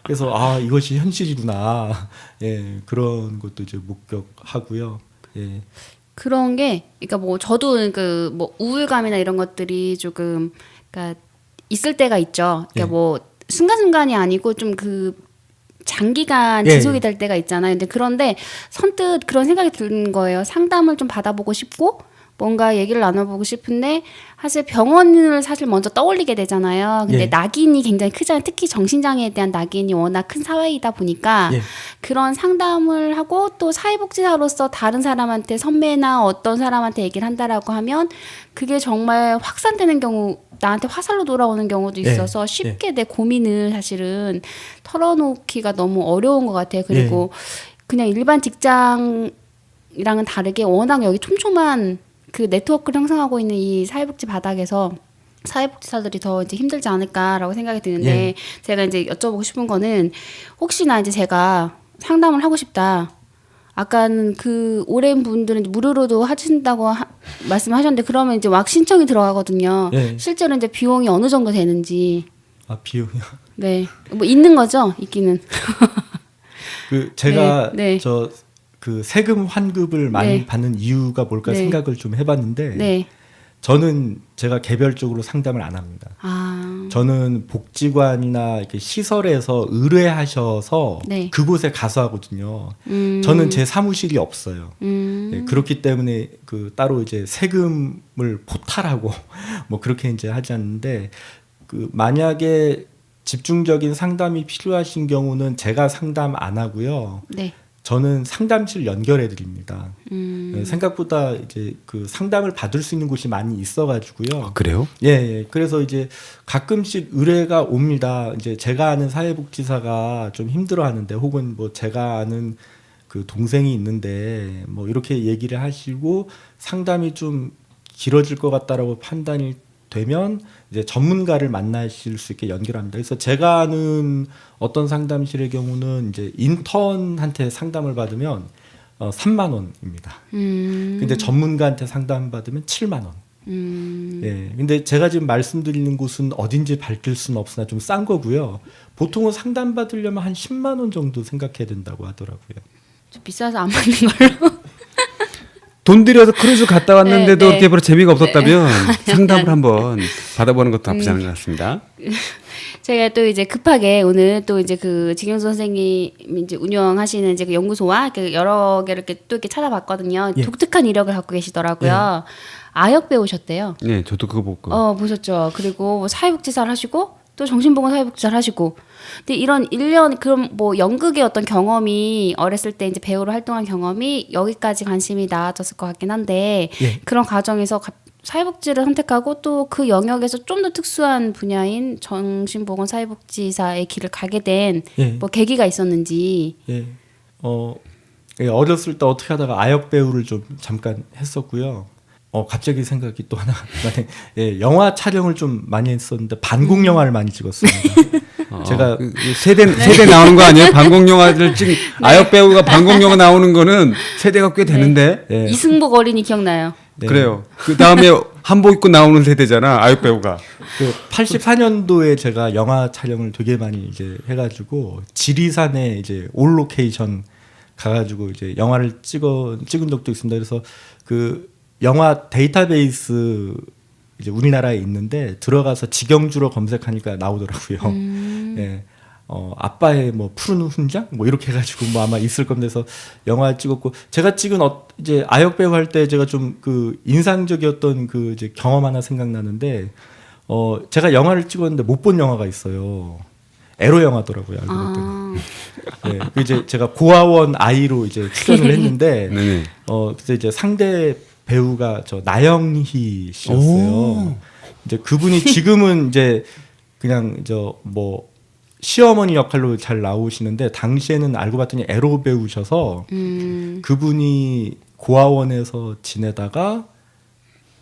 그래서 아 이것이 현실이구나. 예 그런 것도 이제 목격하고요. 예. 그런 게 그러니까 뭐 저도 그 뭐 우울감이나 이런 것들이 조금 그러니까 있을 때가 있죠. 그러니까 예. 뭐 순간순간이 아니고 좀 그 장기간 예, 지속이 예. 될 때가 있잖아요. 근데 그런데 선뜻 그런 생각이 드는 거예요. 상담을 좀 받아보고 싶고 뭔가 얘기를 나눠보고 싶은데 사실 병원을 사실 먼저 떠올리게 되잖아요. 근데 예. 낙인이 굉장히 크잖아요. 특히 정신장애에 대한 낙인이 워낙 큰 사회이다 보니까 예. 그런 상담을 하고 또 사회복지사로서 다른 사람한테 선배나 어떤 사람한테 얘기를 한다라고 하면 그게 정말 확산되는 경우 나한테 화살로 돌아오는 경우도 예. 있어서 쉽게 내 고민을 사실은 털어놓기가 너무 어려운 것 같아요. 그리고 그냥 일반 직장이랑은 다르게 워낙 여기 촘촘한 그 네트워크를 형성하고 있는 이 사회복지 바닥에서 사회복지사들이 더 이제 힘들지 않을까라고 생각이 드는데 예. 제가 이제 여쭤보고 싶은 거는 혹시나 이제 제가 상담을 하고 싶다. 아까는 그 오랜 분들은 무료로도 하신다고 말씀하셨는데 그러면 이제 막 신청이 들어가거든요. 예. 실제로 이제 비용이 어느 정도 되는지. 아 비용이요. 네. 뭐 있는 거죠, 있기는. 그 제가 네, 네. 저 그 세금 환급을 많이 네. 받는 이유가 뭘까 네. 생각을 좀 해봤는데 네. 저는 제가 개별적으로 상담을 안 합니다. 아. 저는 복지관이나 이렇게 시설에서 의뢰하셔서 네. 그곳에 가서 하거든요. 저는 제 사무실이 없어요. 네, 그렇기 때문에 그 따로 이제 세금을 포탈하고 뭐 그렇게 이제 하지 않는데 그 만약에 집중적인 상담이 필요하신 경우는 제가 상담 안 하고요. 네. 저는 상담실 연결해 드립니다. 네, 생각보다 이제 그 상담을 받을 수 있는 곳이 많이 있어가지고요. 그래요? 예, 예. 그래서 이제 가끔씩 의뢰가 옵니다. 이제 제가 아는 사회복지사가 좀 힘들어하는데, 혹은 뭐 제가 아는 그 동생이 있는데, 뭐 이렇게 얘기를 하시고 상담이 좀 길어질 것 같다라고 판단이 되면 이제 전문가를 만나실 수 있게 연결합니다. 그래서 제가 아는 어떤 상담실의 경우는 이제 인턴한테 상담을 받으면 3만 원입니다. 근데 전문가한테 상담 받으면 7만 원. 예. 근데 제가 지금 말씀드리는 곳은 어딘지 밝힐 수는 없으나 좀 싼 거고요. 보통은 상담 받으려면 한 10만 원 정도 생각해야 된다고 하더라고요. 좀 비싸서 안 받는 걸로. 돈 들여서 크루즈 갔다 왔는데도 네, 그렇게 별로 재미가 없었다면 상담을 한번 받아보는 것도 나쁘지 않은 것 같습니다. 제가 또 이제 급하게 오늘 또 이제 그 직영 선생님이 이제 운영하시는 이제 그 연구소와 그 여러 개를 이렇게 또 이렇게 찾아봤거든요. 예. 독특한 이력을 갖고 계시더라고요. 아역 배우셨대요. 네, 저도 그거 보고. 보셨죠. 그리고 뭐 사회복지사를 하시고 또 정신보건 사회복지사를 하시고. 근데 이런 1년 그럼 뭐 연극의 어떤 경험이 어렸을 때 이제 배우로 활동한 경험이 여기까지 관심이 나아졌을 것 같긴 한데 예. 그런 과정에서 사회복지를 선택하고 또 그 영역에서 좀 더 특수한 분야인 정신보건 사회복지사의 길을 가게 된 예. 뭐 계기가 있었는지. 예. 예, 어렸을 때 어떻게 하다가 아역 배우를 좀 잠깐 했었고요. 갑자기 생각이 또 하나 나네. 예, 영화 촬영을 좀 많이 했었는데 반공 영화를 많이 찍었습니다. 제가 그 세대 나오는 거 아니에요? 반공 영화를 찍은 아역 배우가 반공 영화 나오는 거는 세대가 꽤 되는데. 예, 이승복 어린이 기억나요? 네. 그래요. 그 다음에 한복 입고 나오는 세대잖아, 아역 배우가. 그 84년도에 제가 영화 촬영을 되게 많이 이제 해가지고 지리산에 이제 올 로케이션 가가지고 이제 영화를 찍은 적도 있습니다. 그래서 그 영화 데이터베이스 이제 우리나라에 있는데 들어가서 직영주로 검색하니까 나오더라고요. 예. 아빠의 뭐 푸른 훈장 뭐 이렇게 해가지고 뭐 아마 있을 겁니다. 그래서 영화 찍었고 제가 찍은 이제 아역 배우 할 때 제가 좀 그 인상적이었던 그 이제 경험 하나 생각나는데 제가 영화를 찍었는데 못 본 영화가 있어요. 에로 영화더라고요. 알고 봤더니. 예. 그 이제 제가 고아원 아이로 이제 출연을 했는데 네네. 그래서 이제 상대 배우가 저 나영희 씨였어요. 오. 이제 그분이 지금은 이제 그냥 뭐 시어머니 역할로 잘 나오시는데 당시에는 알고 봤더니 에로 배우셔서 그분이 고아원에서 지내다가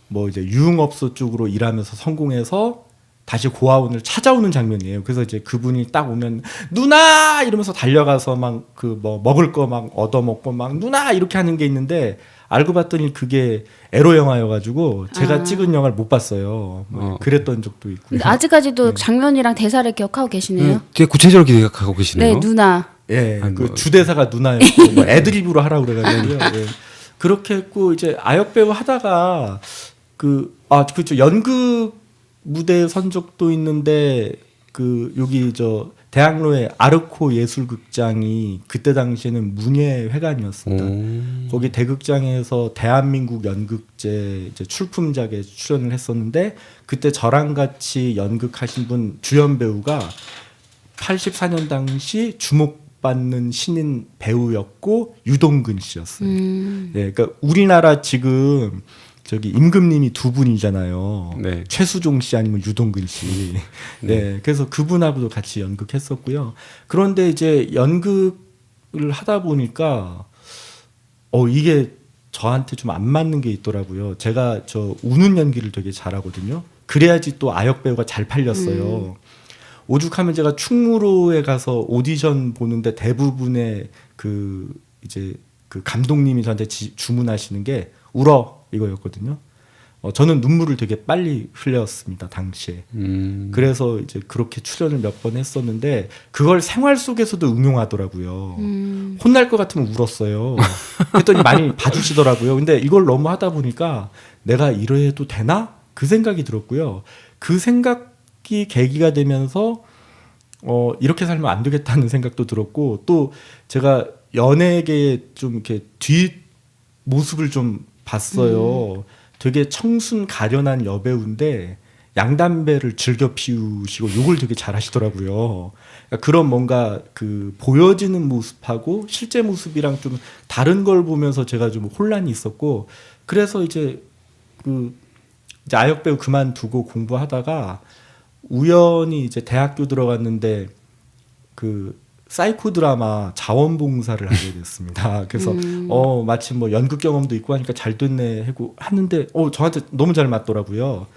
뭐 이제 유흥업소 쪽으로 일하면서 성공해서 다시 고아원을 찾아오는 장면이에요. 그래서 이제 그분이 딱 오면 누나 이러면서 달려가서 막 그 뭐 먹을 거 막 얻어먹고 막 누나 이렇게 하는 게 있는데 알고 봤더니 그게 에로 영화여가지고 제가 찍은 영화를 못 봤어요. 뭐 그랬던 적도 있고요. 근데 아직까지도 장면이랑 대사를 기억하고 계시네요. 되게 구체적으로 기억하고 계시네요. 네, 누나. 예, 아니, 그 뭐. 주대사가 누나였고 뭐 애드립으로 하라고 그래가지고요. 예. 그렇게 했고 이제 아역 배우 하다가 그렇죠 연극 무대 선 적도 있는데 그 여기 저 대학로에 아르코 예술극장이 그때 당시에는 문예회관이었습니다. 거기 대극장에서 대한민국 연극제 이제 출품작에 출연을 했었는데 그때 저랑 같이 연극하신 분 주연 배우가 84년 당시 주목받는 신인 배우였고 유동근 씨였어요. 예, 그러니까 우리나라 지금 저기 임금님이 두 분이잖아요. 네. 최수종 씨 아니면 유동근 씨. 네, 그래서 그분하고도 같이 연극했었고요. 그런데 이제 연극을 하다 보니까 이게 저한테 좀 안 맞는 게 있더라고요. 제가 저 우는 연기를 되게 잘하거든요. 그래야지 또 아역 배우가 잘 팔렸어요. 오죽하면 제가 충무로에 가서 오디션 보는데 대부분의 그 이제 그 감독님이 저한테 주문하시는 게 울어 이거였거든요. 저는 눈물을 되게 빨리 흘렸습니다 당시에. 그래서 이제 그렇게 출연을 몇 번 했었는데 그걸 생활 속에서도 응용하더라고요. 혼날 것 같으면 울었어요. 그랬더니 많이 봐주시더라고요. 근데 이걸 너무 하다 보니까 내가 이래도 되나? 그 생각이 들었고요. 그 생각이 계기가 되면서 이렇게 살면 안 되겠다는 생각도 들었고 또 제가 연예계에 좀 이렇게 뒷 모습을 좀 봤어요. 되게 청순 가련한 여배우인데 양담배를 즐겨 피우시고 욕을 되게 잘하시더라고요. 그러니까 그런 뭔가 그 보여지는 모습하고 실제 모습이랑 좀 다른 걸 보면서 제가 좀 혼란이 있었고 그래서 이제 이제 아역 배우 그만두고 공부하다가 우연히 이제 대학교 들어갔는데 그 사이코 드라마 자원봉사를 하게 됐습니다. 그래서 마침 뭐 연극 경험도 있고 하니까 잘 됐네 하고 하는데 저한테 너무 잘 맞더라고요.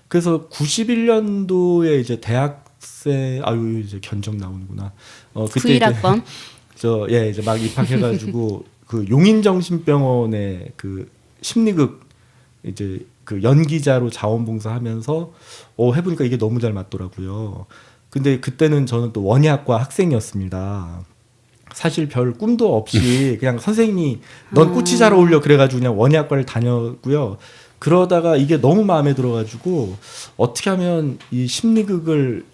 그래서 91년도에 이제 대학생 이제 견적 나오는구나. 그때 91학번. 이제 막 입학해가지고 그 용인정신병원에 그 심리극 이제 그 연기자로 자원봉사하면서 해보니까 이게 너무 잘 맞더라고요. 근데 그때는 저는 또 원예학과 학생이었습니다. 사실 별 꿈도 없이 그냥 선생님이 넌 꽃이 잘 어울려 그래가지고 그냥 원예학과를 다녔고요. 그러다가 이게 너무 마음에 들어가지고 어떻게 하면 이 심리극을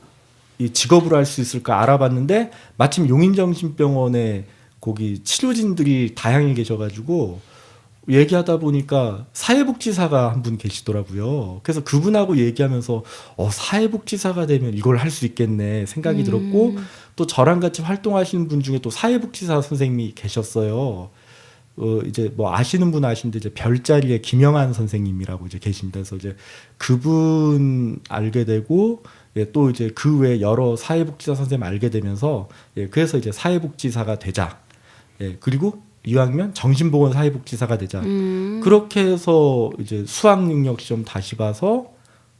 이 직업으로 할 수 있을까 알아봤는데 마침 용인정신병원에 거기 치료진들이 다양히 계셔가지고 얘기하다 보니까 사회복지사가 한 분 계시더라고요. 그래서 그분하고 얘기하면서 사회복지사가 되면 이걸 할 수 있겠네 생각이 들었고 또 저랑 같이 활동하시는 분 중에 또 사회복지사 선생님이 계셨어요. 이제 뭐 아시는 분 아시는데 이제 별자리의 김영한 선생님이라고 이제 계십니다. 그래서 이제 그분 알게 되고 또 이제 그 외에 여러 사회복지사 선생님 알게 되면서 그래서 이제 사회복지사가 되자. 그리고 이왕이면 정신보건 사회복지사가 되자. 그렇게 해서 이제 수학능력 시험 다시 봐서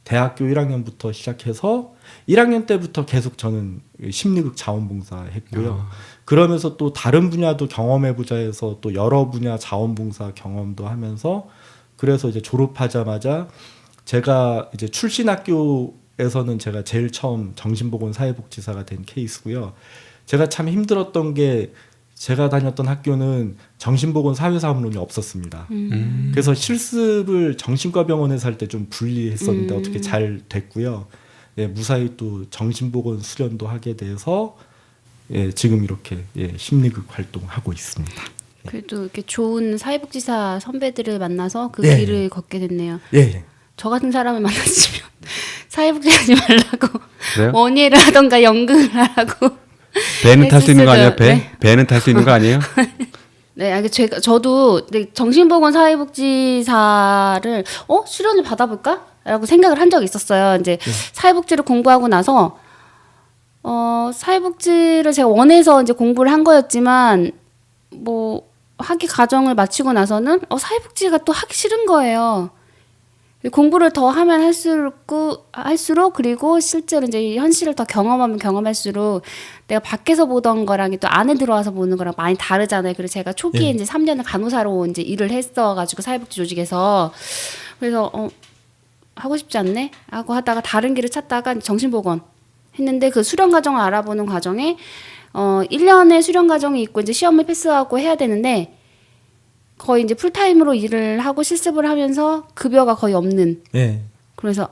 대학교 1학년부터 시작해서 1학년 때부터 계속 저는 심리극 자원봉사 했고요. 그러면서 또 다른 분야도 경험해보자 해서 또 여러 분야 자원봉사 경험도 하면서 그래서 이제 졸업하자마자 제가 이제 출신 학교에서는 제가 제일 처음 정신보건 사회복지사가 된 케이스고요. 제가 참 힘들었던 게 제가 다녔던 학교는 정신보건 사회사업론이 없었습니다. 그래서 실습을 정신과 병원에서 할 때 좀 불리했었는데 어떻게 잘 됐고요. 무사히 또 정신보건 수련도 하게 돼서 지금 이렇게 심리극 활동하고 있습니다. 그래도 이렇게 좋은 사회복지사 선배들을 만나서 그 예. 길을 걷게 됐네요. 예. 저 같은 사람을 만났으면 사회복지하지 말라고 그래요? 원예를 하던가 연극을 하라고. 배는 탈 수 있는 거 아니에요? 배? 네. 배는 탈 수 있는 거 아니에요? 네, 저도 정신보건 사회복지사를 수련을 받아볼까라고 생각을 한 적이 있었어요. 이제 사회복지를 공부하고 나서 사회복지를 제가 원해서 이제 공부를 한 거였지만 뭐 학위 과정을 마치고 나서는 사회복지가 또 하기 싫은 거예요. 공부를 더 하면 할수록 그리고 실제로 이제 현실을 더 경험하면 경험할수록 내가 밖에서 보던 거랑 또 안에 들어와서 보는 거랑 많이 다르잖아요. 그래서 제가 초기에 이제 3년을 간호사로 이제 일을 했어가지고 사회복지 조직에서 그래서 하고 싶지 않네 하고 하다가 다른 길을 찾다가 정신보건 했는데 그 수련 과정을 알아보는 과정에 1년의 수련 과정이 있고 이제 시험을 패스하고 해야 되는데 거의 이제 풀타임으로 일을 하고 실습을 하면서 급여가 거의 없는. 예. 그래서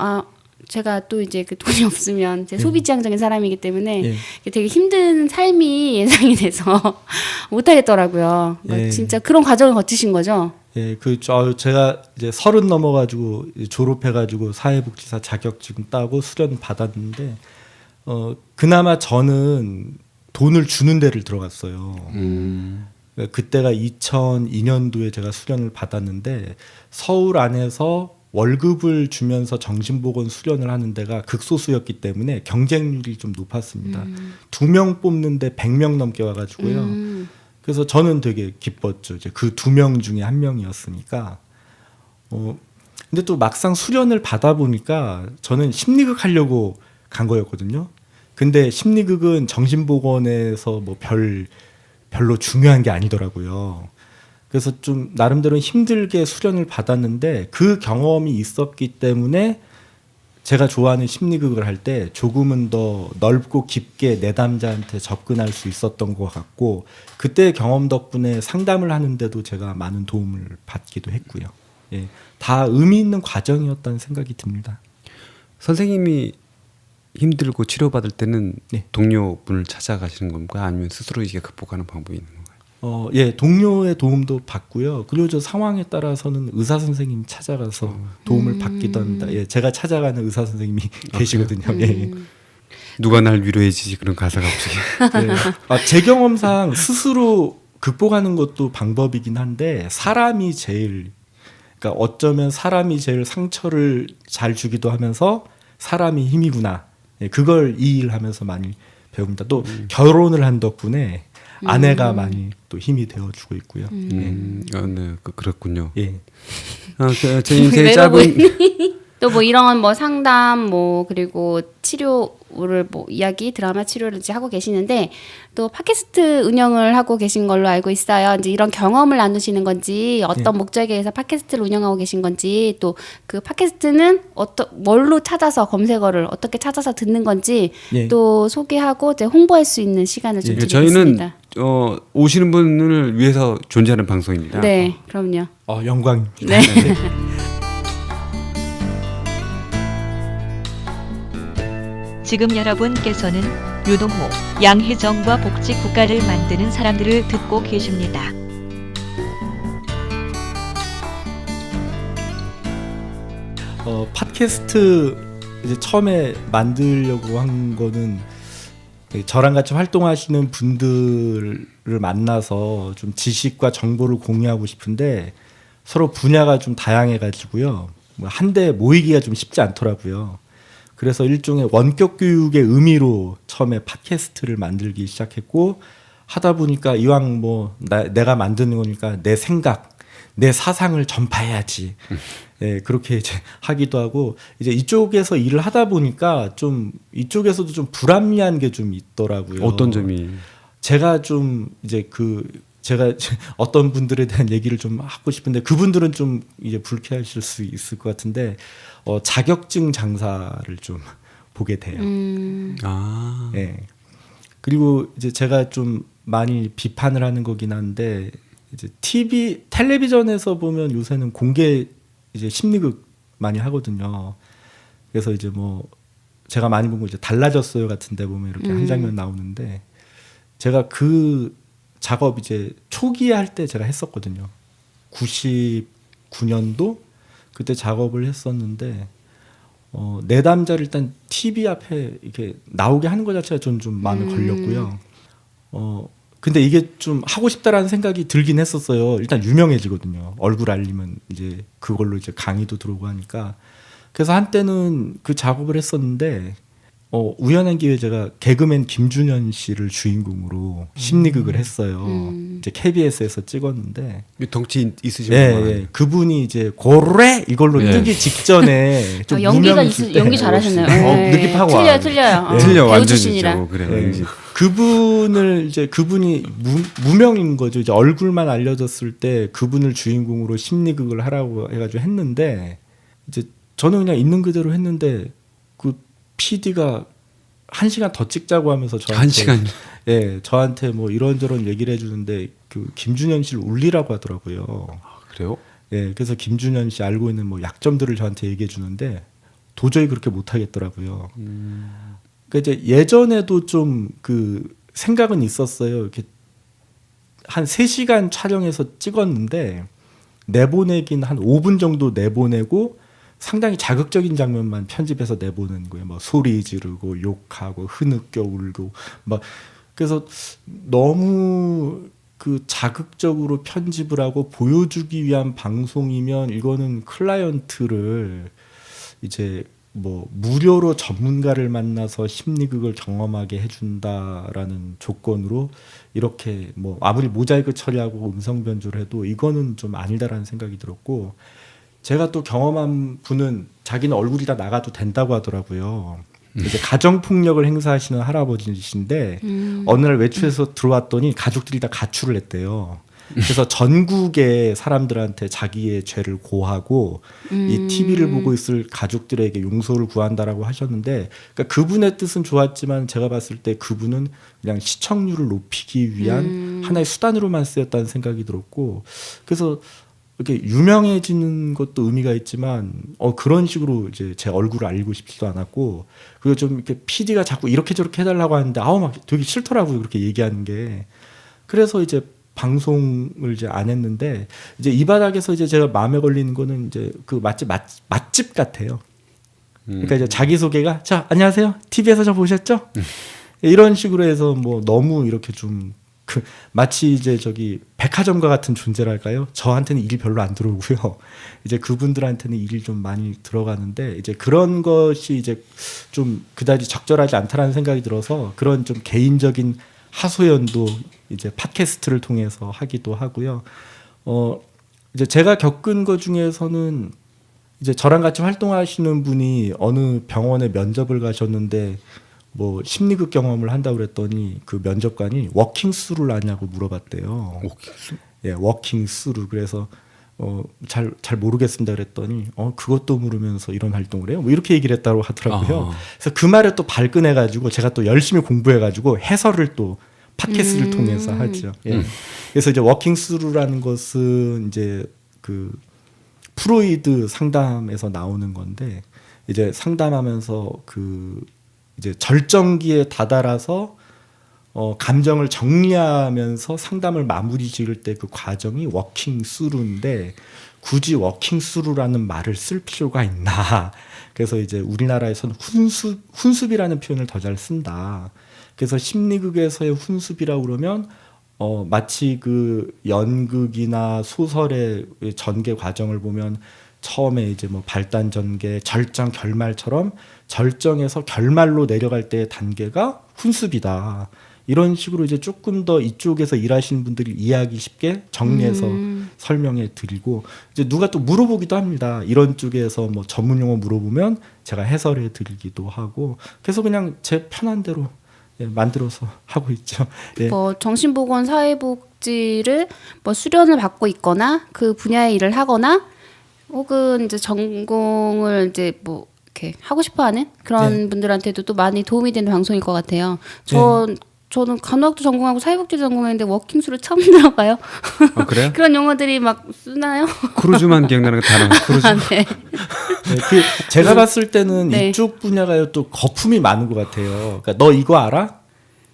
제가 또 이제 그 돈이 없으면 제 소비지향적인 사람이기 때문에 예. 되게 힘든 삶이 예상이 돼서 못 하겠더라고요. 그러니까 예. 진짜 그런 과정을 거치신 거죠? 예, 제가 이제 30 넘어가지고 졸업해가지고 사회복지사 자격증 따고 수련 받았는데 그나마 저는 돈을 주는 데를 들어갔어요. 그러니까 그때가 2002년도에 제가 수련을 받았는데 서울 안에서 월급을 주면서 정신보건 수련을 하는 데가 극소수였기 때문에 경쟁률이 좀 높았습니다. 2명 뽑는데 100명 넘게 와가지고요. 그래서 저는 되게 기뻤죠. 이제 그 2명 중에 1명이었으니까. 근데 또 막상 수련을 받아보니까 저는 심리극 하려고 간 거였거든요. 근데 심리극은 정신보건에서 뭐 별로 중요한 게 아니더라고요. 그래서 좀 나름대로 힘들게 수련을 받았는데 그 경험이 있었기 때문에 제가 좋아하는 심리극을 할 때 조금은 더 넓고 깊게 내담자한테 접근할 수 있었던 것 같고 그때 경험 덕분에 상담을 하는데도 제가 많은 도움을 받기도 했고요. 예, 다 의미 있는 과정이었다는 생각이 듭니다. 선생님이 힘들고 치료받을 때는 네. 동료분을 찾아가시는 건가요? 아니면 스스로 이게 극복하는 방법이 있는 건가요? 예, 동료의 도움도 받고요. 그리고 저 상황에 따라서는 의사 선생님 찾아가서 도움을 받기도 합니다. 예, 제가 찾아가는 의사 선생님이 계시거든요. 예. 누가 날 위로해주지 그런 가사가 없이. 예. 제 경험상 스스로 극복하는 것도 방법이긴 한데 사람이 제일 그러니까 어쩌면 사람이 제일 상처를 잘 주기도 하면서 사람이 힘이구나. 예, 그걸 이 일 하면서 많이 배웁니다. 또 결혼을 한 덕분에 아내가 많이 또 힘이 되어주고 있고요. 네, 그렇군요. 예. 제 인생의 짧은 또 뭐 이런 뭐 상담 뭐 그리고 치료를 뭐 이야기 드라마 치료를 이제 하고 계시는데 또 팟캐스트 운영을 하고 계신 걸로 알고 있어요. 이제 이런 경험을 나누시는 건지 어떤 목적에 의해서 팟캐스트를 운영하고 계신 건지 또 그 팟캐스트는 뭘로 찾아서 검색어를 어떻게 찾아서 듣는 건지 예. 또 소개하고 이제 홍보할 수 있는 시간을 좀 드리겠습니다. 저희는 오시는 분을 위해서 존재하는 방송입니다. 네, 그럼요. 영광입니다. 네. 지금 여러분께서는 유동호, 양혜정과 복지 국가를 만드는 사람들을 듣고 계십니다. 팟캐스트 이제 처음에 만들려고 한 거는 저랑 같이 활동하시는 분들을 만나서 좀 지식과 정보를 공유하고 싶은데 서로 분야가 좀 다양해가지고요. 한데 모이기가 좀 쉽지 않더라고요. 그래서 일종의 원격 교육의 의미로 처음에 팟캐스트를 만들기 시작했고 하다 보니까 이왕 뭐 내가 만드는 거니까 내 생각, 내 사상을 전파해야지. 네, 그렇게 이제 하기도 하고 이제 이쪽에서 일을 하다 보니까 좀 이쪽에서도 좀 불합리한 게 좀 있더라고요. 어떤 점이? 제가 좀 이제 제가 어떤 분들에 대한 얘기를 좀 하고 싶은데 그분들은 좀 이제 불쾌하실 수 있을 것 같은데 자격증 장사를 좀 보게 돼요. 예. 그리고 이제 제가 좀 많이 비판을 하는 거긴 한데 이제 텔레비전에서 보면 요새는 공개 이제 심리극 많이 하거든요. 그래서 이제 뭐 제가 많이 본 거 이제 달라졌어요 같은데 보면 이렇게 한 장면 나오는데 제가 그 작업 이제 초기에 할 때 제가 했었거든요. 99년도 그때 작업을 했었는데 내담자를 일단 TV 앞에 이렇게 나오게 하는 것 자체가 좀 마음에 걸렸고요. 근데 이게 좀 하고 싶다라는 생각이 들긴 했었어요. 일단 유명해지거든요. 얼굴 알리면 이제 그걸로 이제 강의도 들어오고 하니까. 그래서 한때는 그 작업을 했었는데 우연한 기회에 제가 개그맨 김준현 씨를 주인공으로 심리극을 했어요. 이제 KBS에서 찍었는데 덩치 있으신 예, 분. 예. 그분이 이제 고래 이걸로 예. 뜨기 직전에 좀 연기가 무명했을 때 연기 잘하셨네요. 느낌하고 틀려요. 틀려 배우 완전히 출신이라. 그래. 예. 그분이 무명인 거죠. 이제 얼굴만 알려졌을 때 그분을 주인공으로 심리극을 하라고 해가지고 했는데 이제 저는 그냥 있는 그대로 했는데 그 PD가 1시간 더 찍자고 하면서 저한테 1시간. 예, 저한테 뭐 이런저런 얘기를 해주는데 그 김준현 씨를 울리라고 하더라고요. 그래요? 예, 그래서 김준현 씨 알고 있는 뭐 약점들을 저한테 얘기해 주는데 도저히 그렇게 못 하겠더라고요. 그러니까 이제 예전에도 좀 그 생각은 있었어요. 이렇게 한 3시간 촬영해서 찍었는데 내보내긴 한 5분 정도 내보내고 상당히 자극적인 장면만 편집해서 내보는 거예요. 뭐 소리 지르고 욕하고 흐느껴 울고 막 그래서 너무 그 자극적으로 편집을 하고 보여주기 위한 방송이면 이거는 클라이언트를 이제 뭐 무료로 전문가를 만나서 심리극을 경험하게 해준다라는 조건으로 이렇게 뭐 아무리 모자이크 처리하고 음성 변조를 해도 이거는 좀 아니다라는 생각이 들었고 제가 또 경험한 분은 자기는 얼굴이 다 나가도 된다고 하더라고요. 이제 가정폭력을 행사하시는 할아버지신데 어느 날 외출해서 들어왔더니 가족들이 다 가출을 했대요. 그래서 전국의 사람들한테 자기의 죄를 고하고 이 TV를 보고 있을 가족들에게 용서를 구한다라고 하셨는데 그러니까 그분의 뜻은 좋았지만 제가 봤을 때 그분은 그냥 시청률을 높이기 위한 하나의 수단으로만 쓰였다는 생각이 들었고 그래서 이렇게 유명해지는 것도 의미가 있지만 그런 식으로 이제 제 얼굴을 알리고 싶지도 않았고 그리고 좀 이렇게 PD가 자꾸 이렇게 저렇게 해달라고 하는데 막 되게 싫더라고요 그렇게 얘기하는 게 그래서 이제 방송을 이제 안 했는데 이제 이 바닥에서 이제 제가 마음에 걸리는 거는 이제 그 맛집 같아요. 그러니까 이제 자기 소개가 자 안녕하세요 TV에서 저 보셨죠? 이런 식으로 해서 뭐 너무 이렇게 좀 마치 이제 저기 백화점과 같은 존재랄까요? 저한테는 일이 별로 안 들어오고요. 이제 그분들한테는 일이 좀 많이 들어가는데 이제 그런 것이 이제 좀 그다지 적절하지 않다라는 생각이 들어서 그런 좀 개인적인 하소연도 이제 팟캐스트를 통해서 하기도 하고요. 이제 제가 겪은 것 중에서는 이제 저랑 같이 활동하시는 분이 어느 병원에 면접을 가셨는데 뭐 심리극 경험을 한다고 그랬더니 그 면접관이 워킹 스루를 아냐고 물어봤대요. 예, 워킹 스루. 그래서 잘 모르겠습니다 그랬더니 그것도 물으면서 이런 활동을 해요. 뭐 이렇게 얘기를 했다고 하더라고요. 그래서 그 말을 또 발끈해 가지고 제가 또 열심히 공부해 가지고 해설을 또 팟캐스트를 통해서 하죠. 예. 그래서 이제 워킹 스루라는 것은 이제 그 프로이드 상담에서 나오는 건데 이제 상담하면서 그 이제 절정기에 다다라서 감정을 정리하면서 상담을 마무리 지을 때 그 과정이 워킹 스루인데 굳이 워킹 스루라는 말을 쓸 필요가 있나? 그래서 이제 우리나라에서는 훈습이라는 표현을 더 잘 쓴다. 그래서 심리극에서의 훈습이라고 그러면 마치 그 연극이나 소설의 전개 과정을 보면 처음에 이제 뭐 발단 전개, 절정, 결말처럼 절정에서 결말로 내려갈 때의 단계가 훈습이다. 이런 식으로 이제 조금 더 이쪽에서 일하시는 분들이 이해하기 쉽게 정리해서 설명해 드리고 이제 누가 또 물어보기도 합니다. 이런 쪽에서 뭐 전문 용어 물어보면 제가 해설해 드리기도 하고 그래서 그냥 제 편한 대로 만들어서 하고 있죠. 예. 뭐 정신보건 사회복지를 뭐 수련을 받고 있거나 그 분야의 일을 하거나 혹은 이제 전공을 이제 뭐 이렇게 하고 싶어하는 그런 분들한테도 또 많이 도움이 되는 방송일 것 같아요. 저는 간호학도 전공하고 사회복지 전공했는데 워킹스루 처음 들어봐요. 그래요? 그런 용어들이 막 쓰나요? 크루즈만 기억나는 거 단어. 크루즈. 네. 그 제가 봤을 때는 네. 이쪽 분야가 또 거품이 많은 것 같아요. 그러니까 너 이거 알아?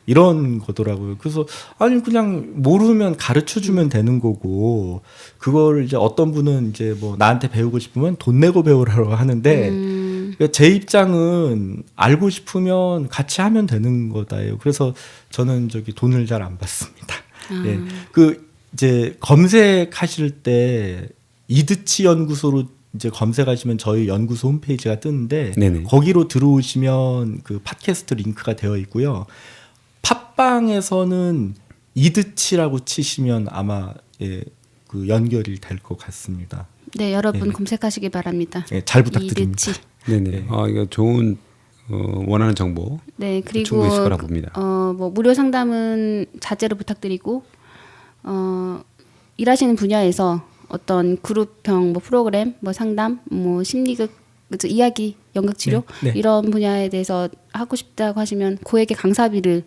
이런 거더라고요. 그래서 아니 그냥 모르면 가르쳐 주면 되는 거고 그걸 이제 어떤 분은 이제 뭐 나한테 배우고 싶으면 돈 내고 배우라고 하는데 그러니까 제 입장은 알고 싶으면 같이 하면 되는 거다요. 그래서 저는 저기 돈을 잘 안 받습니다. 예. 그 이제 검색하실 때 이드치 연구소로 이제 검색하시면 저희 연구소 홈페이지가 뜨는데 네네. 거기로 들어오시면 그 팟캐스트 링크가 되어 있고요. 팟빵에서는 이드치라고 치시면 아마 예, 그 연결이 될 것 같습니다. 네, 여러분 네네. 검색하시기 바랍니다. 예, 잘 부탁드립니다. 이드치. 네네. 네. 이거 좋은 원하는 정보 네, 그리고 충분히 있을 거라 봅니다. 뭐 무료 상담은 자제로 부탁드리고 일하시는 분야에서 어떤 그룹형 뭐 프로그램, 뭐 상담, 뭐 심리극, 그죠, 이야기, 연극 치료 네, 네. 이런 분야에 대해서 하고 싶다고 하시면 고액의 강사비를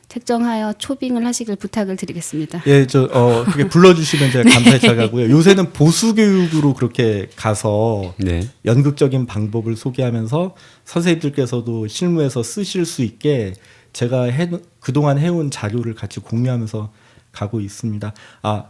책정하여 초빙을 하시길 부탁을 드리겠습니다. 예, 그렇게 불러주시면 제가 감사히 찾아가고요. 요새는 보수 교육으로 그렇게 가서 네. 연극적인 방법을 소개하면서 선생님들께서도 실무에서 쓰실 수 있게 제가 그동안 해온 자료를 같이 공유하면서 가고 있습니다.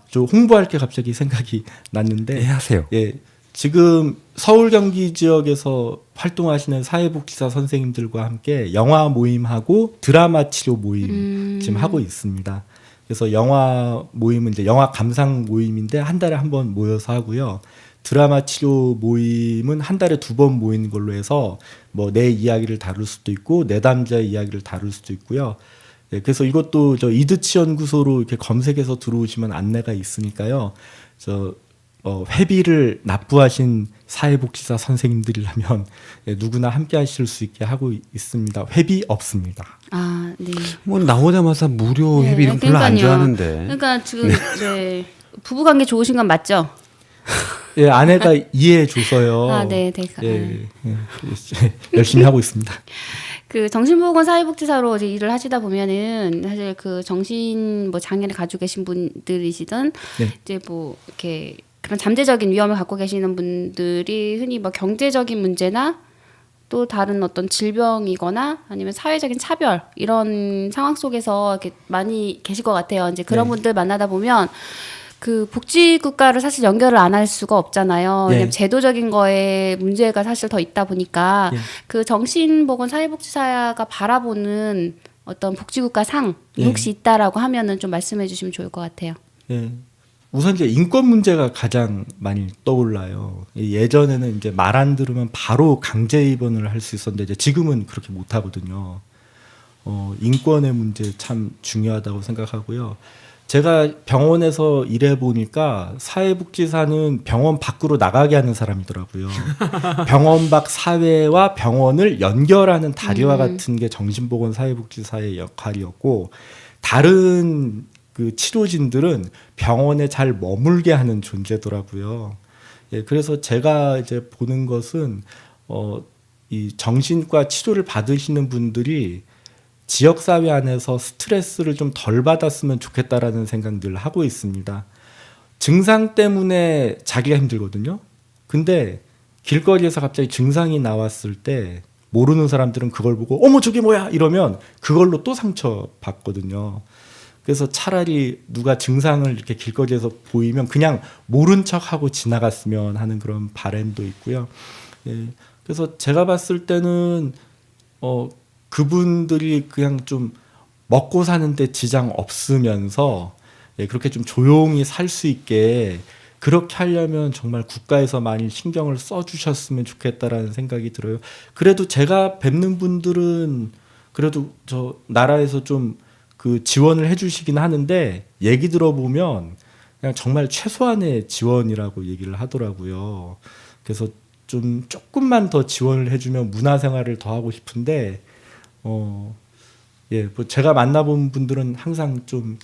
저 홍보할 게 갑자기 생각이 났는데, 네, 하세요. 예, 지금 서울 경기 지역에서 활동하시는 사회복지사 선생님들과 함께 영화 모임하고 드라마 치료 모임 지금 하고 있습니다. 그래서 영화 모임은 이제 영화 감상 모임인데 한 달에 한 번 모여서 하고요. 드라마 치료 모임은 한 달에 2번 모이는 걸로 해서 뭐 내 이야기를 다룰 수도 있고 내담자의 이야기를 다룰 수도 있고요. 예, 그래서 이것도 저 이드치 연구소로 이렇게 검색해서 들어오시면 안내가 있으니까요. 회비를 납부하신 사회복지사 선생님들이라면 예, 누구나 함께 하실 수 있게 하고 있습니다. 회비 없습니다. 네. 뭐 나오자마자 무료 네, 회비 이런 거 별로 안 그러니까요. 좋아하는데. 그러니까 지금 네. 부부 관계 좋으신 건 맞죠? 예, 아내가 이해해 줘서요. 네, 예, 열심히 하고 있습니다. 그 정신보건 사회복지사로 이제 일을 하시다 보면은 사실 그 정신 뭐 장애를 가지고 계신 분들이시든 네. 이제 뭐 이렇게 그런 잠재적인 위험을 갖고 계시는 분들이 흔히 뭐 경제적인 문제나 또 다른 어떤 질병이거나 아니면 사회적인 차별 이런 상황 속에서 이렇게 많이 계실 것 같아요. 이제 그런 네. 분들 만나다 보면 그 복지국가를 사실 연결을 안 할 수가 없잖아요. 네. 왜냐면 제도적인 거에 문제가 사실 더 있다 보니까 네. 그 정신보건 사회복지사가 바라보는 어떤 복지국가 상이 네. 혹시 있다라고 하면은 좀 말씀해 주시면 좋을 것 같아요. 예. 우선 이제 인권 문제가 가장 많이 떠올라요. 예전에는 이제 말 안 들으면 바로 강제 입원을 할 수 있었는데 이제 지금은 그렇게 못 하거든요. 인권의 문제 참 중요하다고 생각하고요. 제가 병원에서 일해 보니까 사회복지사는 병원 밖으로 나가게 하는 사람이더라고요. 병원 밖 사회와 병원을 연결하는 다리와 같은 게 정신보건 사회복지사의 역할이었고, 다른 그 치료진들은 병원에 잘 머물게 하는 존재더라고요. 예, 그래서 제가 이제 보는 것은 이 정신과 치료를 받으시는 분들이 지역사회 안에서 스트레스를 좀 덜 받았으면 좋겠다라는 생각 늘 하고 있습니다. 증상 때문에 자기가 힘들거든요. 근데 길거리에서 갑자기 증상이 나왔을 때 모르는 사람들은 그걸 보고 어머 저게 뭐야 이러면 그걸로 또 상처 받거든요. 그래서 차라리 누가 증상을 이렇게 길거리에서 보이면 그냥 모른 척하고 지나갔으면 하는 그런 바람도 있고요. 예, 그래서 제가 봤을 때는 그분들이 그냥 좀 먹고 사는데 지장 없으면서 예, 그렇게 좀 조용히 살 수 있게 그렇게 하려면 정말 국가에서 많이 신경을 써주셨으면 좋겠다라는 생각이 들어요. 그래도 제가 뵙는 분들은 그래도 저 나라에서 좀 그 지원을 해주시긴 하는데 얘기 들어보면 그냥 정말 최소한의 지원이라고 얘기를 하더라고요. 그래서 좀 조금만 더 지원을 해주면 문화생활을 더 하고 싶은데 예, 뭐 제가 만나본 분들은 항상 좀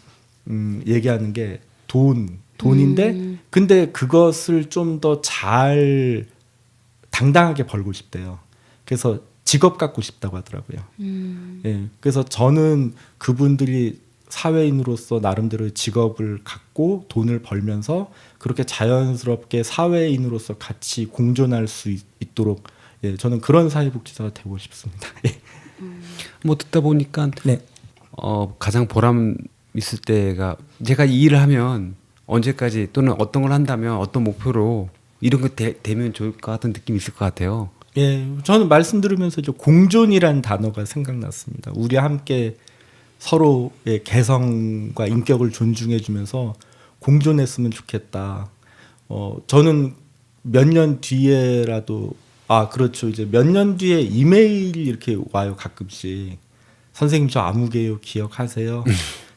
얘기하는 게 돈인데 근데 그것을 좀 더 잘 당당하게 벌고 싶대요. 그래서 직업 갖고 싶다고 하더라고요. 예, 그래서 저는 그분들이 사회인으로서 나름대로 직업을 갖고 돈을 벌면서 그렇게 자연스럽게 사회인으로서 같이 공존할 수 있도록 예, 저는 그런 사회복지사가 되고 싶습니다. 예. 뭐 듣다 보니까 네. 가장 보람 있을 때가 제가 이 일을 하면 언제까지 또는 어떤 걸 한다면 어떤 목표로 이런 거 되면 좋을 것 같은 느낌이 있을 것 같아요. 예, 저는 말씀 들으면서 공존이라는 단어가 생각났습니다. 우리 함께 서로의 개성과 인격을 존중해주면서 공존했으면 좋겠다. 저는 몇 년 뒤에라도 그렇죠. 이제 몇 년 뒤에 이메일이 이렇게 와요 가끔씩. 선생님 저 아무개요 기억하세요?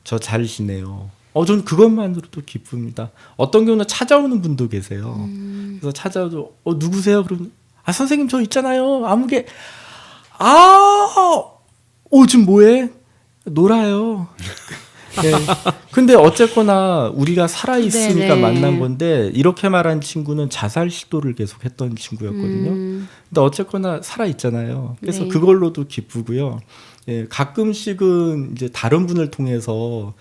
저 잘 지내요. 전 그것만으로도 기쁩니다. 어떤 경우는 찾아오는 분도 계세요. 그래서 찾아와도 누구세요? 그러면 선생님 저 있잖아요. 아무개. 지금 뭐해? 놀아요. 네. 근데 어쨌거나 우리가 살아 있으니까 네네. 만난 건데 이렇게 말한 친구는 자살 시도를 계속 했던 친구였거든요. 근데 어쨌거나 살아 있잖아요. 그래서 네. 그걸로도 기쁘고요. 예, 가끔씩은 이제 다른 분을 통해서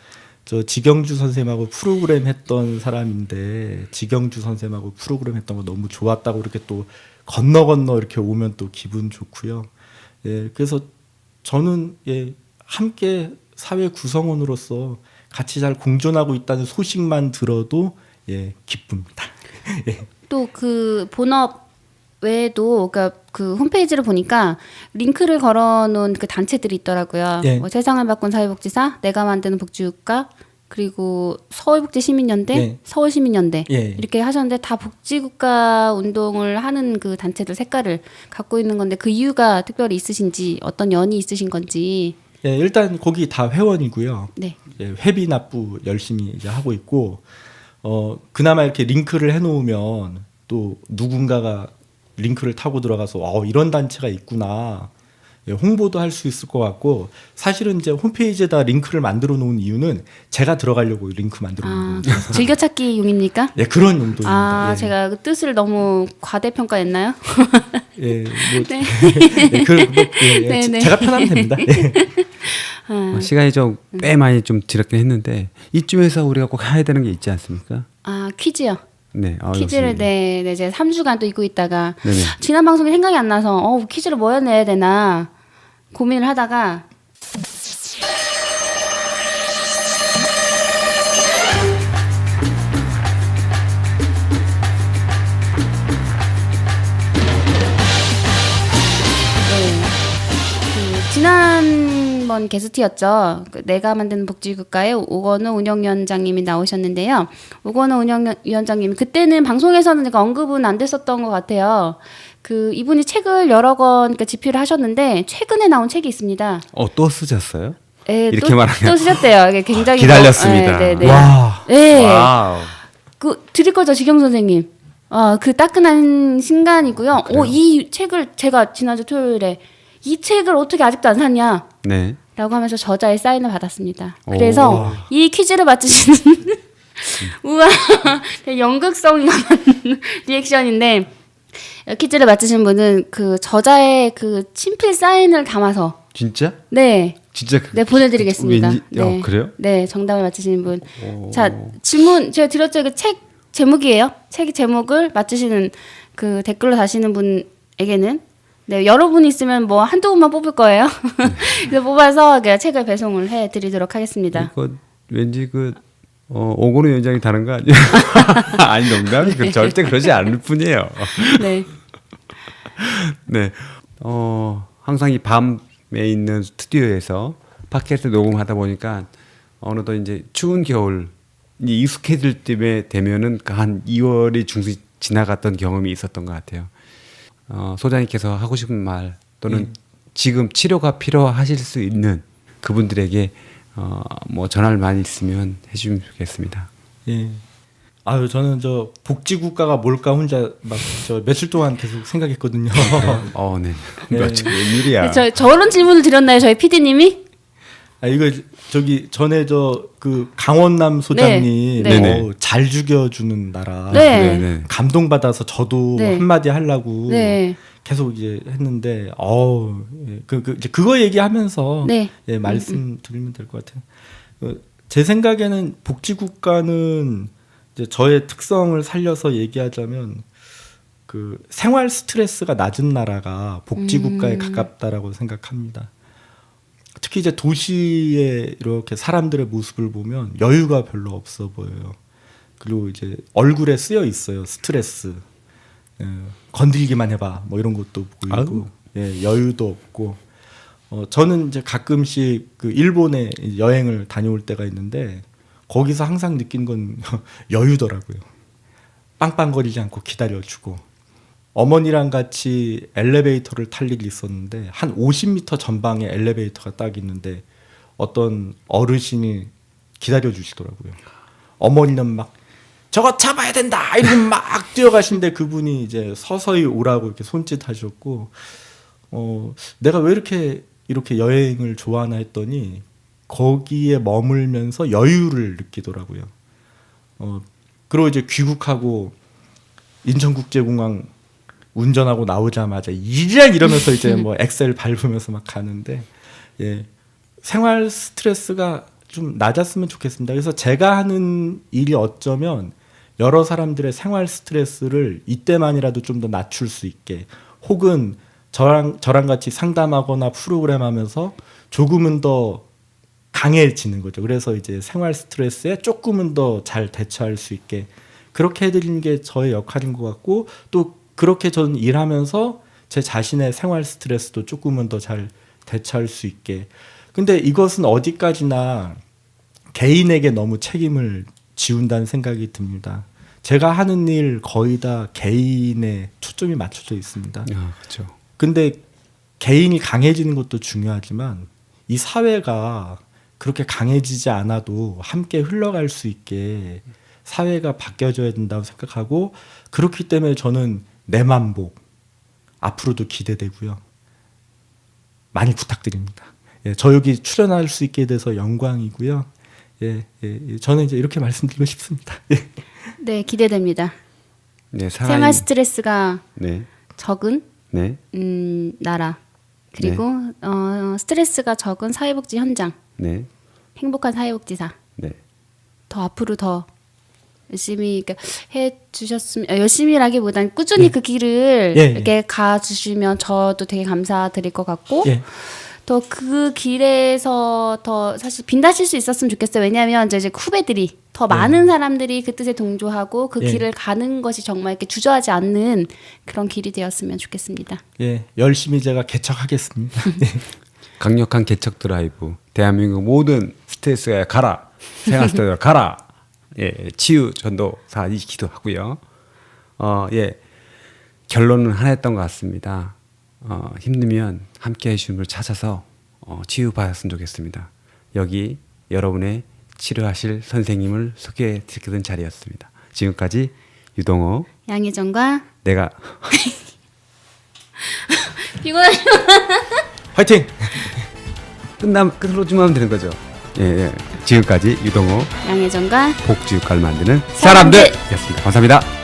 저 지경주 선생님하고 프로그램 했던 사람인데 지경주 선생님하고 프로그램 했던 거 너무 좋았다고 이렇게 또 건너 이렇게 오면 또 기분 좋고요. 예, 그래서 저는 함께 사회 구성원으로서 같이 잘 공존하고 있다는 소식만 들어도 기쁩니다. 또 그 본업 외에도 그러니까 그 홈페이지를 보니까 링크를 걸어놓은 그 단체들이 있더라고요. 예. 뭐 세상을 바꾼 사회복지사, 내가 만드는 복지국가, 그리고 서울복지시민연대, 예. 서울시민연대 예. 이렇게 하셨는데 다 복지국가 운동을 하는 그 단체들 색깔을 갖고 있는 건데 그 이유가 특별히 있으신지 어떤 연이 있으신 건지. 예, 일단 거기 다 회원이고요. 네. 회비 납부 열심히 이제 하고 있고 그나마 이렇게 링크를 해놓으면 또 누군가가 링크를 타고 들어가서 이런 단체가 있구나 홍보도 할 수 있을 것 같고 사실은 이제 홈페이지에다 링크를 만들어 놓은 이유는 제가 들어가려고 링크 만들어 놓은 거예요. 즐겨찾기 용입니까? 예, 그런 용도입니다. 예. 제가 그 뜻을 너무 과대평가했나요? 예, 뭐, 네. 네, 네. 제가 편하면 됩니다. 예. 시간이 좀 꽤 많이 좀 지났긴 했는데 이쯤에서 우리가 꼭 해야 되는 게 있지 않습니까? 퀴즈요. 네. 퀴즈를 좋습니다. 제가 3주간 또 잊고 있다가 네네. 지난 방송이 생각이 안 나서 퀴즈를 뭐 내야 되나 고민을 하다가 지난번 게스트였죠. 내가 만드는 복지국가의 오건우 운영위원장님이 나오셨는데요. 오건우 운영위원장님 그때는 방송에서는 언급은 안 됐었던 것 같아요. 그 이분이 책을 여러 권 집필을 하셨는데 최근에 나온 책이 있습니다. 또 쓰셨어요? 예, 이렇게 말하면 또 쓰셨대요. 이게 굉장히 기다렸습니다. 네, 네. 와. 네. 와우. 그 드릴 거죠, 지경 선생님. 그 따끈한 신간이고요. 이 책을 제가 지난주 토요일에 이 책을 어떻게 아직도 안 샀냐? 네. 라고 하면서 저자의 사인을 받았습니다. 그래서 이 퀴즈를 맞추시는 우와 연극성이 강한 리액션인데 퀴즈를 맞추신 분은 그 저자의 그 친필 사인을 담아서 진짜? 네 진짜 보내드리겠습니다. 왠지, 그래요? 네, 정답을 맞추시는 분. 자, 질문 제가 드렸죠. 그 책 제목이에요. 책 제목을 맞추시는 그 댓글로 다시는 분에게는 여러분이 있으면 뭐 한두 분만 뽑을 거예요. 그래서 뽑아서 책을 배송을 해드리도록 하겠습니다. 이거 왠지 오건우 위원장이 다른 거 아니에요? 아니 농담이 절대 그러지 않을 뿐이에요. 네. 네. 항상 이 밤에 있는 스튜디오에서 팟캐스트 녹음하다 보니까 어느덧 이제 추운 겨울 익숙해질 때에 되면은 한 2월이 중순 지나갔던 경험이 있었던 것 같아요. 소장님께서 하고 싶은 말 또는 지금 치료가 필요하실 수 있는 그분들에게 뭐 전할 말이 있으면 해주시면 좋겠습니다. 예. 저는 저 복지국가가 뭘까 혼자 막 며칠 동안 계속 생각했거든요. 네. 네. 웬일이야. 저런 질문을 드렸나요, 저희 PD님이? 이거 전에 그 강원남 소장님 네. 잘 죽여주는 나라 네. 감동받아서 저도 네. 한마디 하려고 네. 계속 이제 했는데 이제 그거 얘기하면서 네. 말씀드리면 될 것 같아요. 제 생각에는 복지국가는 이제 저의 특성을 살려서 얘기하자면 그 생활 스트레스가 낮은 나라가 복지국가에 가깝다라고 생각합니다. 특히 이제 도시에 이렇게 사람들의 모습을 보면 여유가 별로 없어 보여요. 그리고 이제 얼굴에 쓰여 있어요. 스트레스. 건들기만 해봐. 뭐 이런 것도 보이고, 여유도 없고. 저는 이제 가끔씩 그 일본에 여행을 다녀올 때가 있는데 거기서 항상 느낀 건 여유더라고요. 빵빵거리지 않고 기다려주고 어머니랑 같이 엘리베이터를 탈 일이 있었는데 한 50m 전방에 엘리베이터가 딱 있는데 어떤 어르신이 기다려주시더라고요. 어머니는 막 저거 잡아야 된다 이렇게 막 뛰어가시는데 그분이 이제 서서히 오라고 이렇게 손짓하셨고 내가 왜 이렇게 여행을 좋아하나 했더니 거기에 머물면서 여유를 느끼더라고요. 그리고 이제 귀국하고 인천국제공항 운전하고 나오자마자 이러면서 이제 뭐 엑셀 밟으면서 막 가는데 예, 생활 스트레스가 좀 낮았으면 좋겠습니다. 그래서 제가 하는 일이 어쩌면 여러 사람들의 생활 스트레스를 이때만이라도 좀 더 낮출 수 있게 혹은 저랑 같이 상담하거나 프로그램 하면서 조금은 더 강해지는 거죠. 그래서 이제 생활 스트레스에 조금은 더 잘 대처할 수 있게 그렇게 해드리는 게 저의 역할인 것 같고 또 그렇게 저는 일하면서 제 자신의 생활 스트레스도 조금은 더 잘 대처할 수 있게. 근데 이것은 어디까지나 개인에게 너무 책임을 지운다는 생각이 듭니다. 제가 하는 일 거의 다 개인에 초점이 맞춰져 있습니다. 그렇죠. 근데 개인이 강해지는 것도 중요하지만 이 사회가 그렇게 강해지지 않아도 함께 흘러갈 수 있게 사회가 바뀌어져야 된다고 생각하고 그렇기 때문에 저는 내만복 앞으로도 기대되고요. 많이 부탁드립니다. 예, 저 여기 출연할 수 있게 돼서 영광이고요. 저는 이제 이렇게 말씀드리고 싶습니다. 예. 네, 기대됩니다. 네, 생활 스트레스가 네, 적은 네, 나라 그리고 스트레스가 적은 사회복지 현장, 네, 행복한 사회복지사 네. 더 앞으로 더 열심히 해 주셨으면 열심히라기보단 꾸준히 그 길을 이렇게 가 주시면 저도 되게 감사드릴 것 같고 또 그 길에서 더 사실 빛나실 수 있었으면 좋겠어요. 왜냐하면 이제 후배들이 더 많은 사람들이 그 뜻에 동조하고 그 길을 가는 것이 정말 이렇게 주저하지 않는 그런 길이 되었으면 좋겠습니다. 예, 열심히 제가 개척하겠습니다. 강력한 개척 드라이브. 대한민국 모든 스트레스가 가라. 생활 스트레스가 가라. 예, 치유 전도사이기도 하고요. 예, 결론은 하나였던 것 같습니다. 힘들면 함께 해주신 분을 찾아서 치유받았으면 좋겠습니다. 여기 여러분의 치료하실 선생님을 소개해 드리는 자리였습니다. 지금까지 유동호 양혜정과 내가 피곤하지 화이팅! 끝으로 좀 하면 되는 거죠. 예. 지금까지 유동호 양혜정과 복지육가를 만드는 사람들! 사람들이었습니다. 감사합니다.